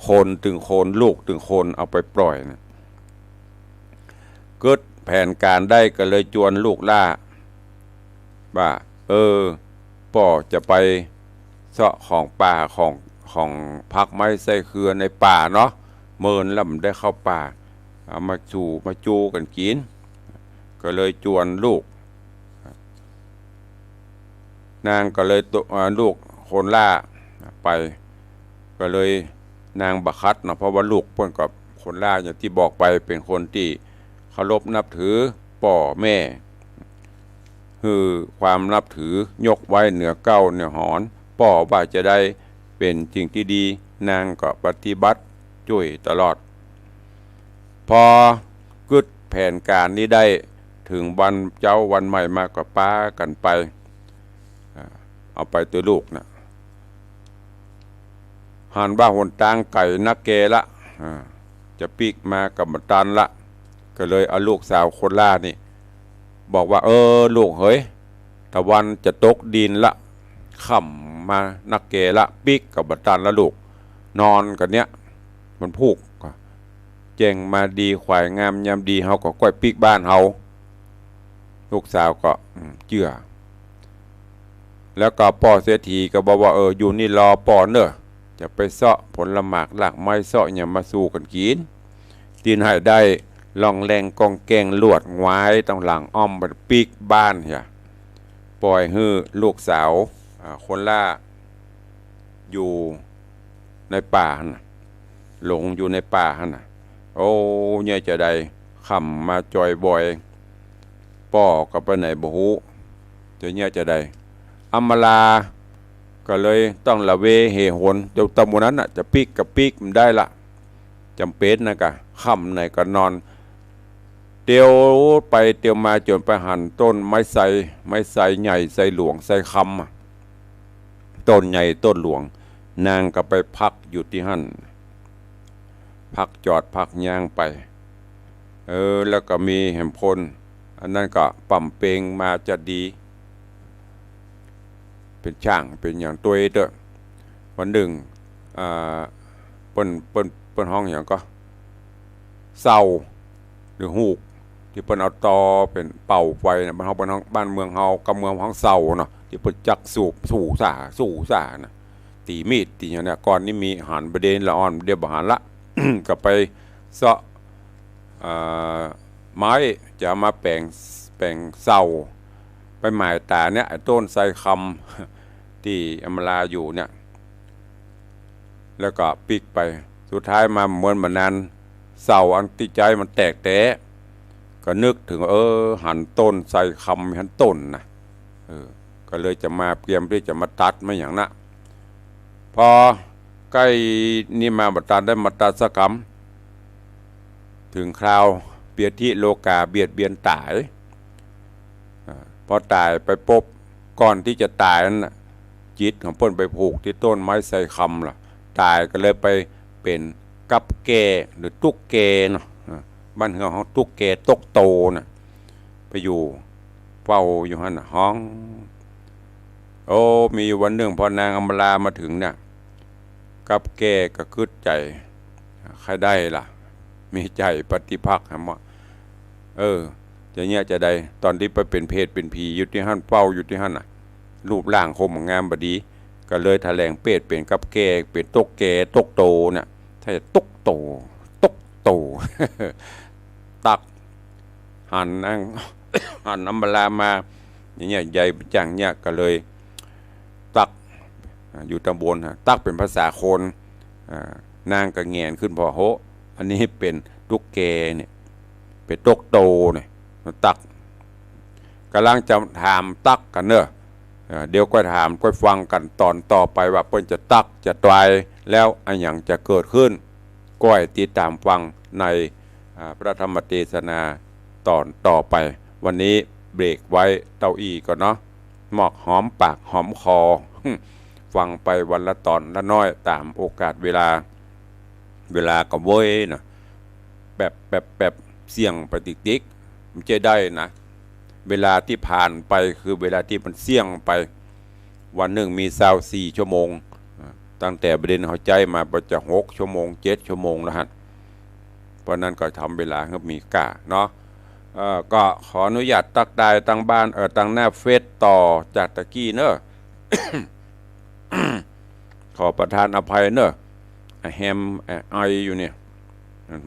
คนถึงคนลูกถึงคนเอาไปปล่อยนะเกิดแผนการได้ก็เลยจวนลูกล่าว่าป่อจะไปเสาะของป่าของพักไม้ไส้เครือในป่าเนาะเมินแล้วมันได้เข้าป่าเอามาจูกันกินก็เลยจวนลูกนางก็เลยลูกคนล่าไปก็เลยนางบักคัดเนาะเพราะว่าลูกเพิ่นกับคนล่าอย่างที่บอกไปเป็นคนที่เคารพนับถือป่อแม่คือความนับถือยกไว้เหนือเก้าเหนือหอนป่อว่าจะได้เป็นจริงที่ดีนางก็ปฏิบัติช่วยตลอดพอกึดแผนการนี้ได้ถึงวันเจ้าวันใหม่มาก็ป้ากันไปเอาไปตัวลูกนะหันบ้าหนตางไก่นักเกละจะปีกมากับบัตันละก็เลยเอาลูกสาวคนล่านี่บอกว่าลูกเฮ้ยตะวันจะตกดินละค่ำมานักเกละปีกกับบัตันละลูกนอนกันเนี้ยมันพูกเจงมาดีควายงามยามดีเฮาก็ก้อยปีกบ้านเฮาลูกสาวก็เชื่อแล้วก็ป่อเสียทีก็บอกว่าอยู่นี่รอป่อเนอะจะไปเสาะผลหมากหลักไม้เสาะอย่ามาสู้กันกินตีนให้ได้ลองแรงกองแกงลวดงวายต้องหลังอ้อมบัดปีกบ้านเหี่ยปล่อยฮื้อลูกสาวคนล่าอยู่ในป่าน่ะหลงอยู่ในป่าน่ะเนี่ยจะได้ขำมาจอยบ่อยป่อก็ไปไหนบ่ฮู้จะเนี่ยจะได้อำมาลาก็เลยต้องละเวเหหนเดี๋ยวตะมุนั้นน่ะจะปีกกับปีกมันได้ละจำเป็นนะกะค่ำไหนก็นอนเตียวไปเตียวมาจนไปหันต้นไม้ไทรใหญ่ไทรหลวงไทรคำต้นใหญ่ต้นหลวงนางก็ไปพักอยู่ที่หั่นพักจอดพักย่างไปแล้วก็มีแหมพลอันนั้นก็ปั่มเปงมาจะดีเป็นช่างเป็นอย่างตัวเด้อวันหนึ่งเปิ้นห้องอย่างก็เศร้าหรือหูกที่เปิ้นเอาตอเป็นเป่าไฟนะบ้านเฮาบ้านเมืองเฮากำเมืองของเศร้าเนาะที่เปิ้นจักสู่สานะตีมีดตีอย่างเนี้ยก่อนนี้มีหันประเด็นละอ่อนเดียวบ่หันละ ก็ไปเสาะไม้จะมาแปลงเศร้าไปหมายตาเนี่ยต้นไทรคำที่อำมาลาอยู่เนี่ยแล้วก็ปิกไปสุดท้ายมาเหมือนมานานเศร้าอันที่ใจมันแตกก็นึกถึงหันต้นไทรคำหันต้นนะก็เลยจะมาเตรียมที่จะมาตัดไม่อย่างนะพอ ใกล้นี่มาบัตรได้มาตาสกรรมถึงคราวเปียทิโลกาเบียดเบียนตายพอตายไปปบก่อนที่จะตายนั้นจิตของเพิ่นไปผูกที่ต้นไม้ไทรคำล่ะตายก็เลยไปเป็นกับแกหรือตุ๊กแกเนาะบ้านเฮืองของตุ๊กแกตกโตน่ะไปอยู่เฝ้าอยู่หั่นน่ะห้องโอ้มีวันหนึ่งพอนางอมรามาถึงเนี่ยกับแกก็คืดใจใครได้ล่ะมีใจปฏิภาคหำว่าจะเนี่ยจะได้ตอนที่ไปเป็นเพศเป็นผีอยู่ที่หั่นเฝ้าอยู่ที่หั่นน่ะรูปร่างคมงามบดีก็เลยแถลงเป็ดเป็นกับแกเป็นตกแกตกโตเนี่ยถ้าจะตกโต ตักหันนั่ง หันน้ำบลามาอย่างเงี้ยใหญ่จังเนี่ยก็เลยตักอยู่ตำบลตักเป็นภาษาคนนางก็แงนขึ้นพอโหอันนี้เป็นตุกแกเนี่ยเป็นตกโตเนี่ยตักกำลังจะถามตักกันเนอะเดี๋ยวก็ถามก็ฟังกันตอนต่อไปว่าเพิ่นจะตักจะตายแล้วอะไรอย่างจะเกิดขึ้นก็ให้ติดตามฟังในพระธรรมเทศนาตอนต่อไปวันนี้เบรกไว้เต้าอี้ก่อนเนาะหมอกหอมปากหอมคอ ฟังไปวันละตอนละน้อยตามโอกาสเวลาก็โว้ยนะแบบเสี่ยงไปติ๊กมันจะได้นะเวลาที่ผ่านไปคือเวลาที่มันเสี่ยงไปวันหนึ่งมี24 ชั่วโมงตั้งแต่ประเด็นหัวใจมาประจะ6 ชั่วโมง 7 ชั่วโมงแล้วฮะเพราะนั้นก็ทำเวลาให้มีกะเนาะก็ขออนุญาตตักได้ตั้งบ้านตั้งหน้าเฟซต่อจากตะกี้เนอะ ขอประทานอภัยเนอะแฮมไออยู่เนี่ย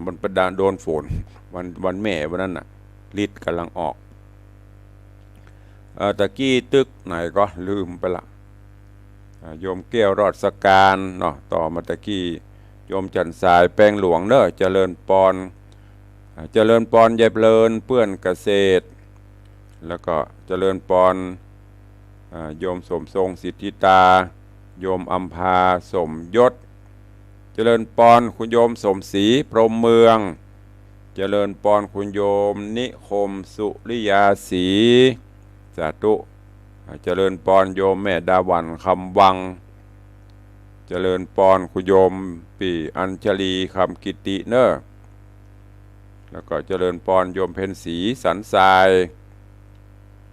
มันประดานโดนฝนวันแม่วันนั้นน่ะฤทธิ์กำลังออกตะกี้ตึกไหนก็ลืมไปละโยมแก้วรอดสการเนาะต่อมาตะกี้โยมจันสายแป้งหลวงเนอะเจริญปอนยายเพลินเปื้อนเกษตรแล้วก็เจริญปอนโยมสมทรงสิทธิตาโยมอัมพาสมยศเจริญปอนคุณโยมสมศรีพรหมเมืองเจริญปอนคุณโยมนิคมสุริยาศรีสาธุเจริญปอนโยมแม่ดาวันคำวังเจริญปอนคุณโยมปีอัญชลีคำกิติเนอร์แล้วก็เจริญปอนโยมเพ็ญศรีสันทราย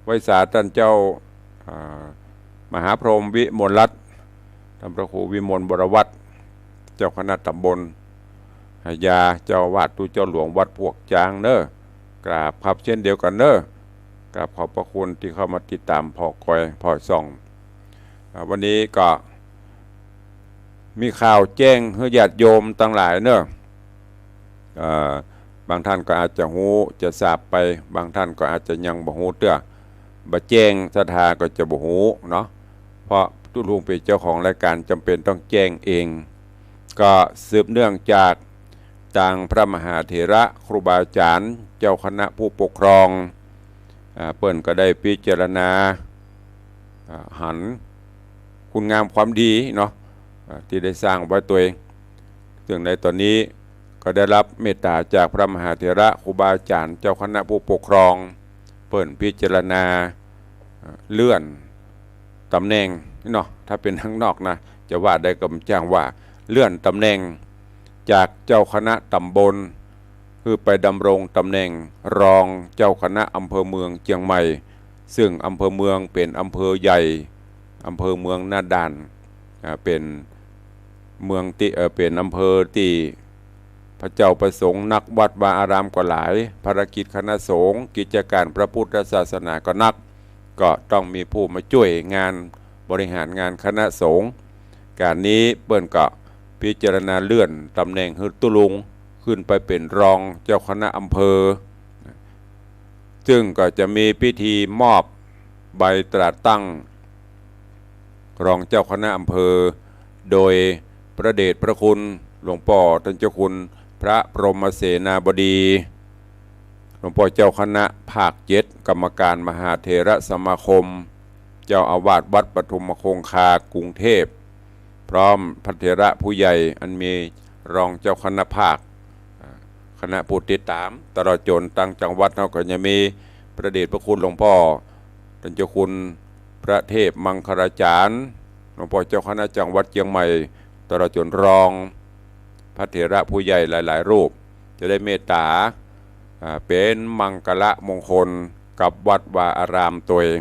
ไว้สาท่านเจ้ามหาพรหมวิมลรัตน์ท่านพระครูวิมลบรวัตรเจ้าคณะตำบลหายาเจ้าวาดตู้เจ้าหลวงวัดพวกจางเนอะกราบครับเช่นเดียวกันเนอะกราบขอบพระคุณที่เข้ามาติดตามพอคอยพอส่องวันนี้ก็มีข่าวแจ้งให้ญาติโยมตั้งหลายเนอะบางท่านก็อาจจะหูจะทราบไปบางท่านก็อาจจะยังบ่หูเตื้อบะแจ้งศรัทธาก็จะบ่หูเนาะเพราะทุกลุงเป็นเจ้าของรายการจำเป็นต้องแจ้งเองก็สืบเนื่องจากทางพระมหาเถระครูบาอาจารย์เจ้าคณะผู้ปกครองเปิ้นก็ได้พิจารณาหันคุณงามความดีเนาะที่ได้สร้างไว้ตัวเองซึ่งในตอนนี้ก็ได้รับเมตตาจากพระมหาเถระครูบาอาจารย์เจ้าคณะผู้ปกครองเปิ้นพิจารณาเลื่อนตำแหน่งเนาะถ้าเป็นข้างนอกนะจะว่าได้กำจ้างว่าเลื่อนตำแหน่งจากเจ้าคณะตำบลคือไปดำรงตำแหน่งรองเจ้าคณะอำเภอเมืองเชียงใหม่ซึ่งอำเภอเมืองเป็นอำเภอใหญ่อำเภอเมืองหน้าด่านเป็นเมืองที่เป็นอำเภอที่พระเจ้าประสงค์นักวัดวาอารามก็หลายภารกิจคณะสงฆ์กิจการพระพุทธศาสนาก็นักก็ต้องมีผู้มาช่วยงานบริหารงานคณะสงฆ์การนี้เปิ้นก็พิจารณาเลื่อนตำแหน่งฮึตุลุงขึ้นไปเป็นรองเจ้าคณะอำเภอซึ่งก็จะมีพิธีมอบใบตราตั้งรองเจ้าคณะอำเภอโดยพระเดชพระคุณหลวงพ่อท่านเจ้าคุณพระพรหมเสนาบดีหลวงพ่อเจ้าคณะภาค7กรรมการมหาเถระสมาคมเจ้าอาวาสวัดปฐุมคงคากรุงเทพพ พร้อมพระเถระผู้ใหญ่อันมีรองเจ้าคณะภาคคณะผู้ติดตามตลอดจนตั้งจังหวัดเขาก็จะมีพระเดชพระคุณหลวงพ่อท่านเจ้าคุณพระเทพมังคลาจารย์หลวงพ่อเจ้าคณะจังหวัดเชียงใหม่ตลอดจนรองพระเถระผู้ใหญ่หลายๆรูปจะได้เมตตาเป็นมังกละมงคลกับวัดวาอารามตัวเอง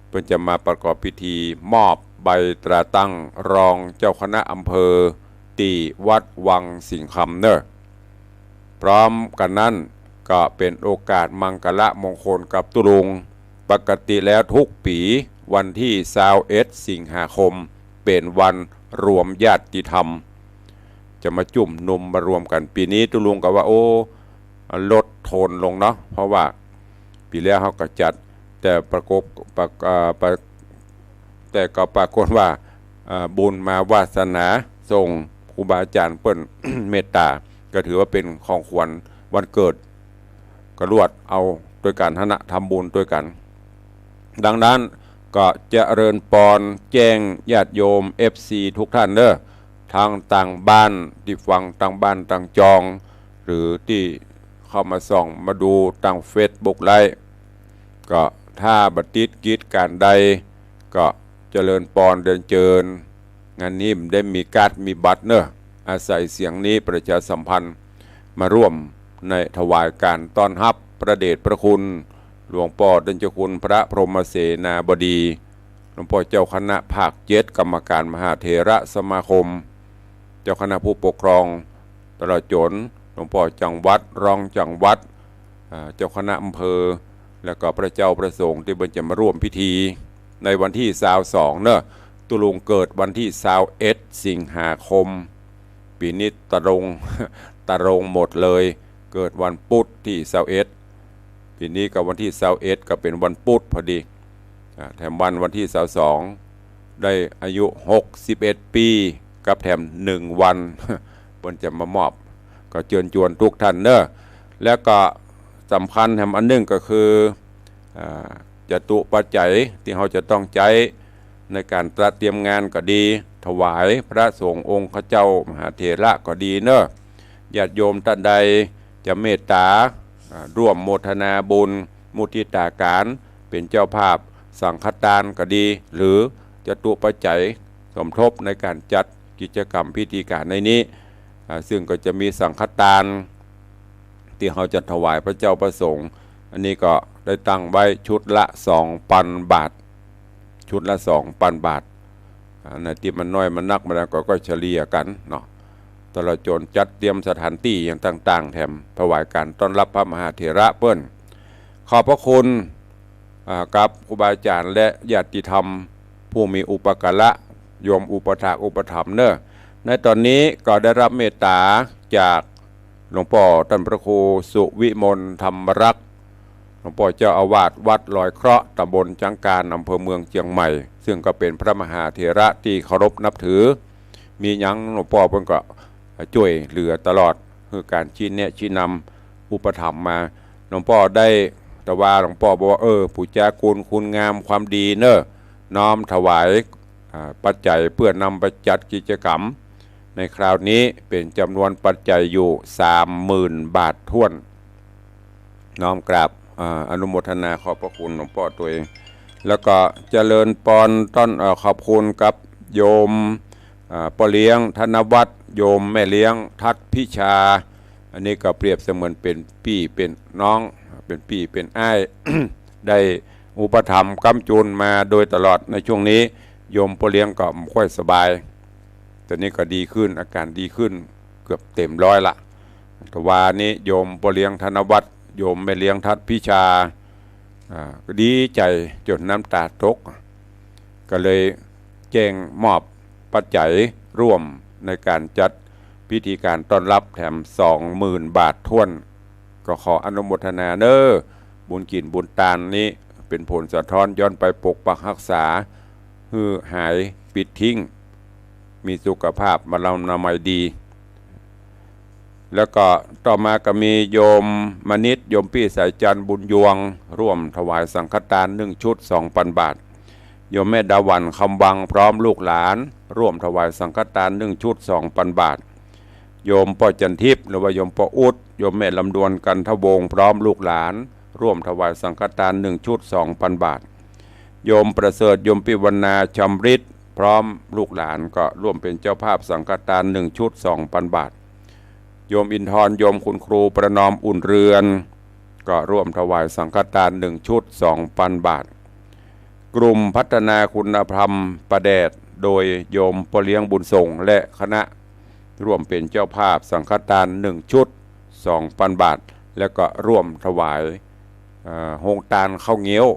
เพื่อจะมาประกอบพิธีมอบใบตราตั้งรองเจ้าคณะอำเภอตีวัดวังสิงห์คำเนอะพร้อมกันนั้นก็เป็นโอกาสมังกละมงคลกับตุลุงปกติแล้วทุกปีวันที่21 สิงหาคมเป็นวันรวมญาติธรรมจะมาจุ่มนุมมารวมกันปีนี้ตุลุงก็ว่าโอ้ลดโทนลงเนาะเพราะว่าปีแล้วเขาก็จัดแต่แต่ก็ปรากฏว่าบุญมาวาสนาส่งครูบาอาจารย์เปิ้น เมตตาก็ถือว่าเป็นของขวัญวันเกิดก็รวดเอาโดยการทำบุญด้วยกันดังนั้นก็เจริญปอนแจ้งญาติโยม FC ทุกท่านเด้อทางต่างบ้านที่ฟังต่างบ้านต่างจองหรือที่เข้ามาส่องมาดูต่างเฟซบุ๊กไลฟ์ก็ถ้าบัติดกิจการใดก็เจริญปอนเดินเจิญงานนี้ได้มีการ์ดมีบัตรเนอะอาศัยเสียงนี้ประชาสัมพันธ์มาร่วมในถวายการต้อนรับพระเดชพระคุณหลวงพ่อเดชเจ้าคุณพระพรหมเสนาบดีหลวงพ่อเจ้าคณะภาค7กรรมการมหาเถระสมาคมเจ้าคณะผู้ปกครองตลอดจนหลวงพ่อจังหวัดรองจังหวัดเจ้าคณะอำเภอแล้วก็พระเจ้าประสงค์ที่จะมาร่วมพิธีในวันที่22เนอะตุลุงเกิดวันที่21 สิงหาคมปีนี้ตรงหมดเลยเกิดวันพุธที่21ปีนี้กับวันที่21ก็เป็นวันพุธพอดีแถมวันที่22ได้อายุ61 ปีกับแถม1 วันเพิ่นจะมามอบก็เชิญชวนทุกท่านเนอะแล้วก็สำคัญแถมอันนึงก็คือจตุปัจจัยที่เราจะต้องใช้ในการเตรียมงานก็ดีถวายพระสงฆ์องค์ข้าเจ้ามหาเถระก็ดีเนอะญาติโยมท่านใดจะเมตตาร่วมโมทนาบุญมุทิตาการเป็นเจ้าภาพสังฆทานก็ดีหรือจตุปัจจัยสมทบในการจัดกิจกรรมพิธีการในนี้ซึ่งก็จะมีสังฆทานที่เขาจะถวายพระเจ้าประสงค์อันนี้ก็ได้ตั้งไว้ชุดละ 2,000 บาทชุดละ 2,000 บาทในที่มันน้อยมันนักมาแล้วก็เฉลี่ยกันเนาะตลอดจนจัดเตรียมสถานที่อย่างต่างๆแถมถวายการต้อนรับพระมหาเถระเปิ้นขอบพระคุณกับครูบาอาจารย์และญาติธรรมผู้มีอุปการะโยมอุปถากอุปถัมภ์เนอะในตอนนี้ก็ได้รับเมตตาจากหลวงพ่อท่านพระครูสุวิมลธรรมรักษ์หลวงพ่อเจ้าอาวาสวัดลอยเคราะห์ตำบลจังการอำเภอเมืองเชียงใหม่ซึ่งก็เป็นพระมหาเถระที่เคารพนับถือมีหยังหลวงพ่อเพิ่นก็ช่วยเหลือตลอดคือการชี้แนะชี้นำอุปถัมภ์มาหลวงพ่อได้แต่ว่าหลวงพ่อบอกว่าผู้จาคุณงามความดีเนอะน้อมถวายปัจจัยเพื่อนำไปจัดกิจกรรมในคราวนี้เป็นจำนวนปัจจัยอยู่ 30,000 บาทท้วนน้อมกราบอนุโมทนาขอบพระคุณหลวงพ่อตัวเองแล้วก็เจริญปอนต้นขอบคุณกับโยมพ่อเลี้ยงธนวัฒน์โยมแม่เลี้ยงทัศพิชาอันนี้ก็เปรียบเสมือนเป็นพี่เป็นน้องเป็นพี่เป็นอ้าย ได้อุปถัมภ์ค้ำจุนมาโดยตลอดในช่วงนี้โยมพ่อเลี้ยงก็ไม่ค่อยสบายตอนนี้ก็ดีขึ้นอาการดีขึ้นเกือบเต็มร้อยละแต่ว่านี้โยมพ่อเลี้ยงธนวัฒน์โยมแม่เลี้ยงทัศพิชาก็ดีใจจนน้ำตาตกก็เลยแจ้งมอบปัจจัยร่วมในการจัดพิธีการต้อนรับแถม 20,000 บาทท้วนก็ขออนุโมทนาเนอบุญกินบุญตานนี้เป็นผลสะท้อนย้อนไปปกปักรักษาฮือหายปิดทิ้งมีสุขภาพมาลำนามัยดีแล้วก็ต่อมาก็มีโยมมณิษฐ์โยมพี่สายจันทร์บุญยวงร่วมถวายสังฆทาน1 ชุด 2,000 บาท โยมแม่ดาวันคำวังพร้อมลูกหลานร่วมถวายสังฆทาน1 ชุด 2,000 บาทโยมป่อจันทิพย์หรือว่าโยมป่ออุดโยมแม่ลำดวนกันทวงพร้อมลูกหลานร่วมถวายสังฆทาน1 ชุด 2,000 บาทโยมประเสริฐโยมปิวรรณาชำริดพร้อมลูกหลานก็ร่วมเป็นเจ้าภาพสังฆทาน1 ชุด 2,000 บาทโยมอินทร์โยมคุณครูประนอมอุ่นเรือนก็ร่วมถวายสังฆทาน1 ชุด 2,000 บาทกลุ่มพัฒนาคุณธรรมประแดดโดยโยมปเลี้ยงบุญส่งและคณะร่วมเป็นเจ้าภาพสังฆทาน1 ชุด 2,000 บาทแล้วก็ร่วมถวายโฮงทานข้าวเงี้ยว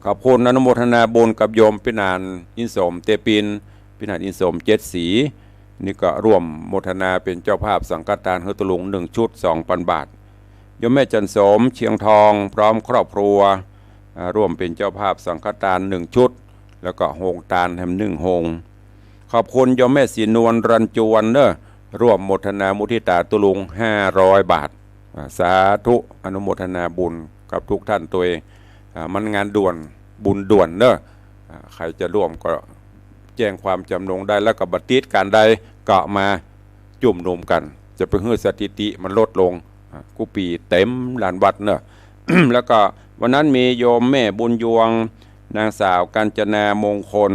ขอบคุณอนุโมทนาบุญกับโยมพินานอินสมเตปินพินานอินสม7 สีนี่ก็ร่วมโมทนาเป็นเจ้าภาพสังฆทานเฮือตลุง1 ชุด 2,000 บาทโยมแม่จันสมเชียงทองพร้อมครอบครัวร่วมเป็นเจ้าภาพสังฆทาน1 ชุดแล้วก็โฮงทานแฮม1 โฮงขอบคุณโยมแม่สีนวลรันจวนเนอะร่วมโมทนามุทิตาตุลุง500 บาทสาธุอนุโมทนาบุญกับทุกท่านตัวเองมันงานด่วนบุญด่วนเนอะใครจะร่วมก็แจ้งความจำนงได้แล้วก็บัติดการใดก็มาจุ่มนุมกันจะไปเฮือสถิติมันลดลงกุปีเต็มลานวัดเนอะ แล้วก็วันนั้นมีโยมแม่บุญยวงนางสาวกัญจนามงคล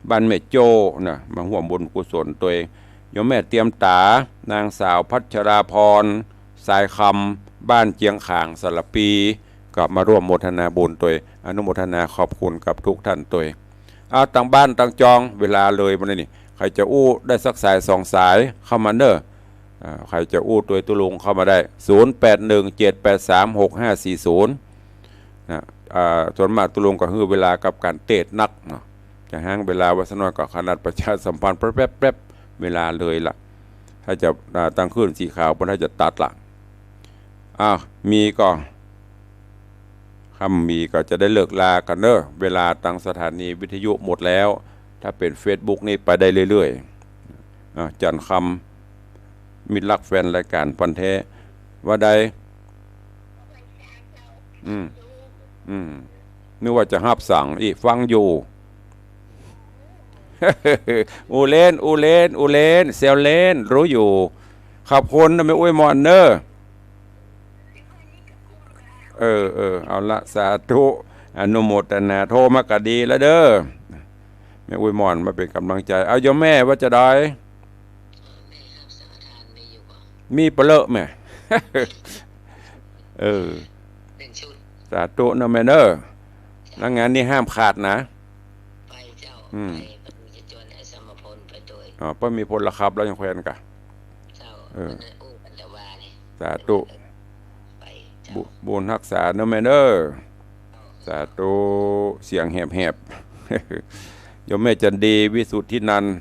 บ้านแม่โจ้นะมาห่วมบุญกุศลตัวเองโยมแม่เตรียมตานางสาวพัชราพรสายคำบ้านเจียงข่างสระปีก็มาร่วมโมทนาบุญตัวอนุโมทนาขอบคุณกับทุกท่านตัวเอาต่างบ้านต่างจองเวลาเลยวันนี้ใครจะอู้ได้สักสาย2 สายเข้ามาเนอะใครจะอู้ตัวตุลุงเข้ามาได้0817836540นะส่วนมากตุลุงก็คือเวลากับการเตะนักเนาะจะห้างเวลาวัสนอยก็ขนาดประชาสัมพันธ์แป๊บเวลาเลยล่ะถ้าจะตั้งขึ้นสีขาวเพราะถ้าจะตัดล่ะมีก็คำมีก็จะได้เลิกลากันเนอะเวลาตั้งสถานีวิทยุหมดแล้วถ้าเป็น Facebook นี่ไปได้เรื่อยๆจันคำมิตรรักแฟนรายการพันแท้ว่าใดนึกว่าจะหับสั่งอีฟังอยู่ อูเลนเซลเลนรู้อยู่ขอบคุณนะไม่อ้วยมอนเนอร์เอาละสาธุอนุโมทนาโทรมากะดีแล้วเด้อแม่อุ้ยมอนมาเป็นกำลังใจเอาโยมแม่ว่าจะได้มีเปลอะแม่ สาธุนะแม่เนอแล้วงานนี้ห้ามขาดนะไปเจ้าไปจะชวนไอ้สมพลไปด้วยป้ามีพลละครับแล้วยังแควนกะสาธุบุญรักษาเนอะแม่เนอสาธุเสียงแหบโยมแม่จันดีวิสุทธินันท์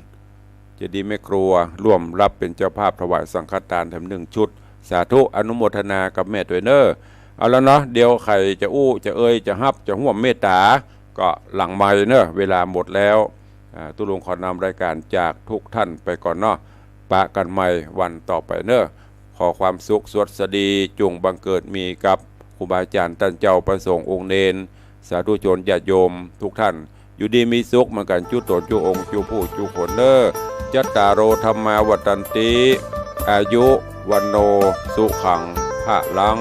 จะดีแม่ครัวร่วมรับเป็นเจ้าภาพถวายสังฆทาน1 ชุดสาธุอนุโมทนากับแม่ตัวเนอเอาแล้วเนาะเดี๋ยวใครจะอู้จะจะฮับจะห่วมเมตตาก็หลังไมค์เนอะเวลาหมดแล้วตุลุงขอนำรายการจากทุกท่านไปก่อนเนาะปะกันใหม่วันต่อไปเนอะขอความสุขสวัสดีจงบังเกิดมีกับครูบาอาจารย์ท่านเจ้าประสงค์องค์เนนสาธุชนญาติโยมทุกท่านอยู่ดีมีสุขเหมือนกันจุตนจุองค์จุผู้จุคนเนอจัตตารโอธรรมาวัตันติอายุวันโนสุขังพะลัง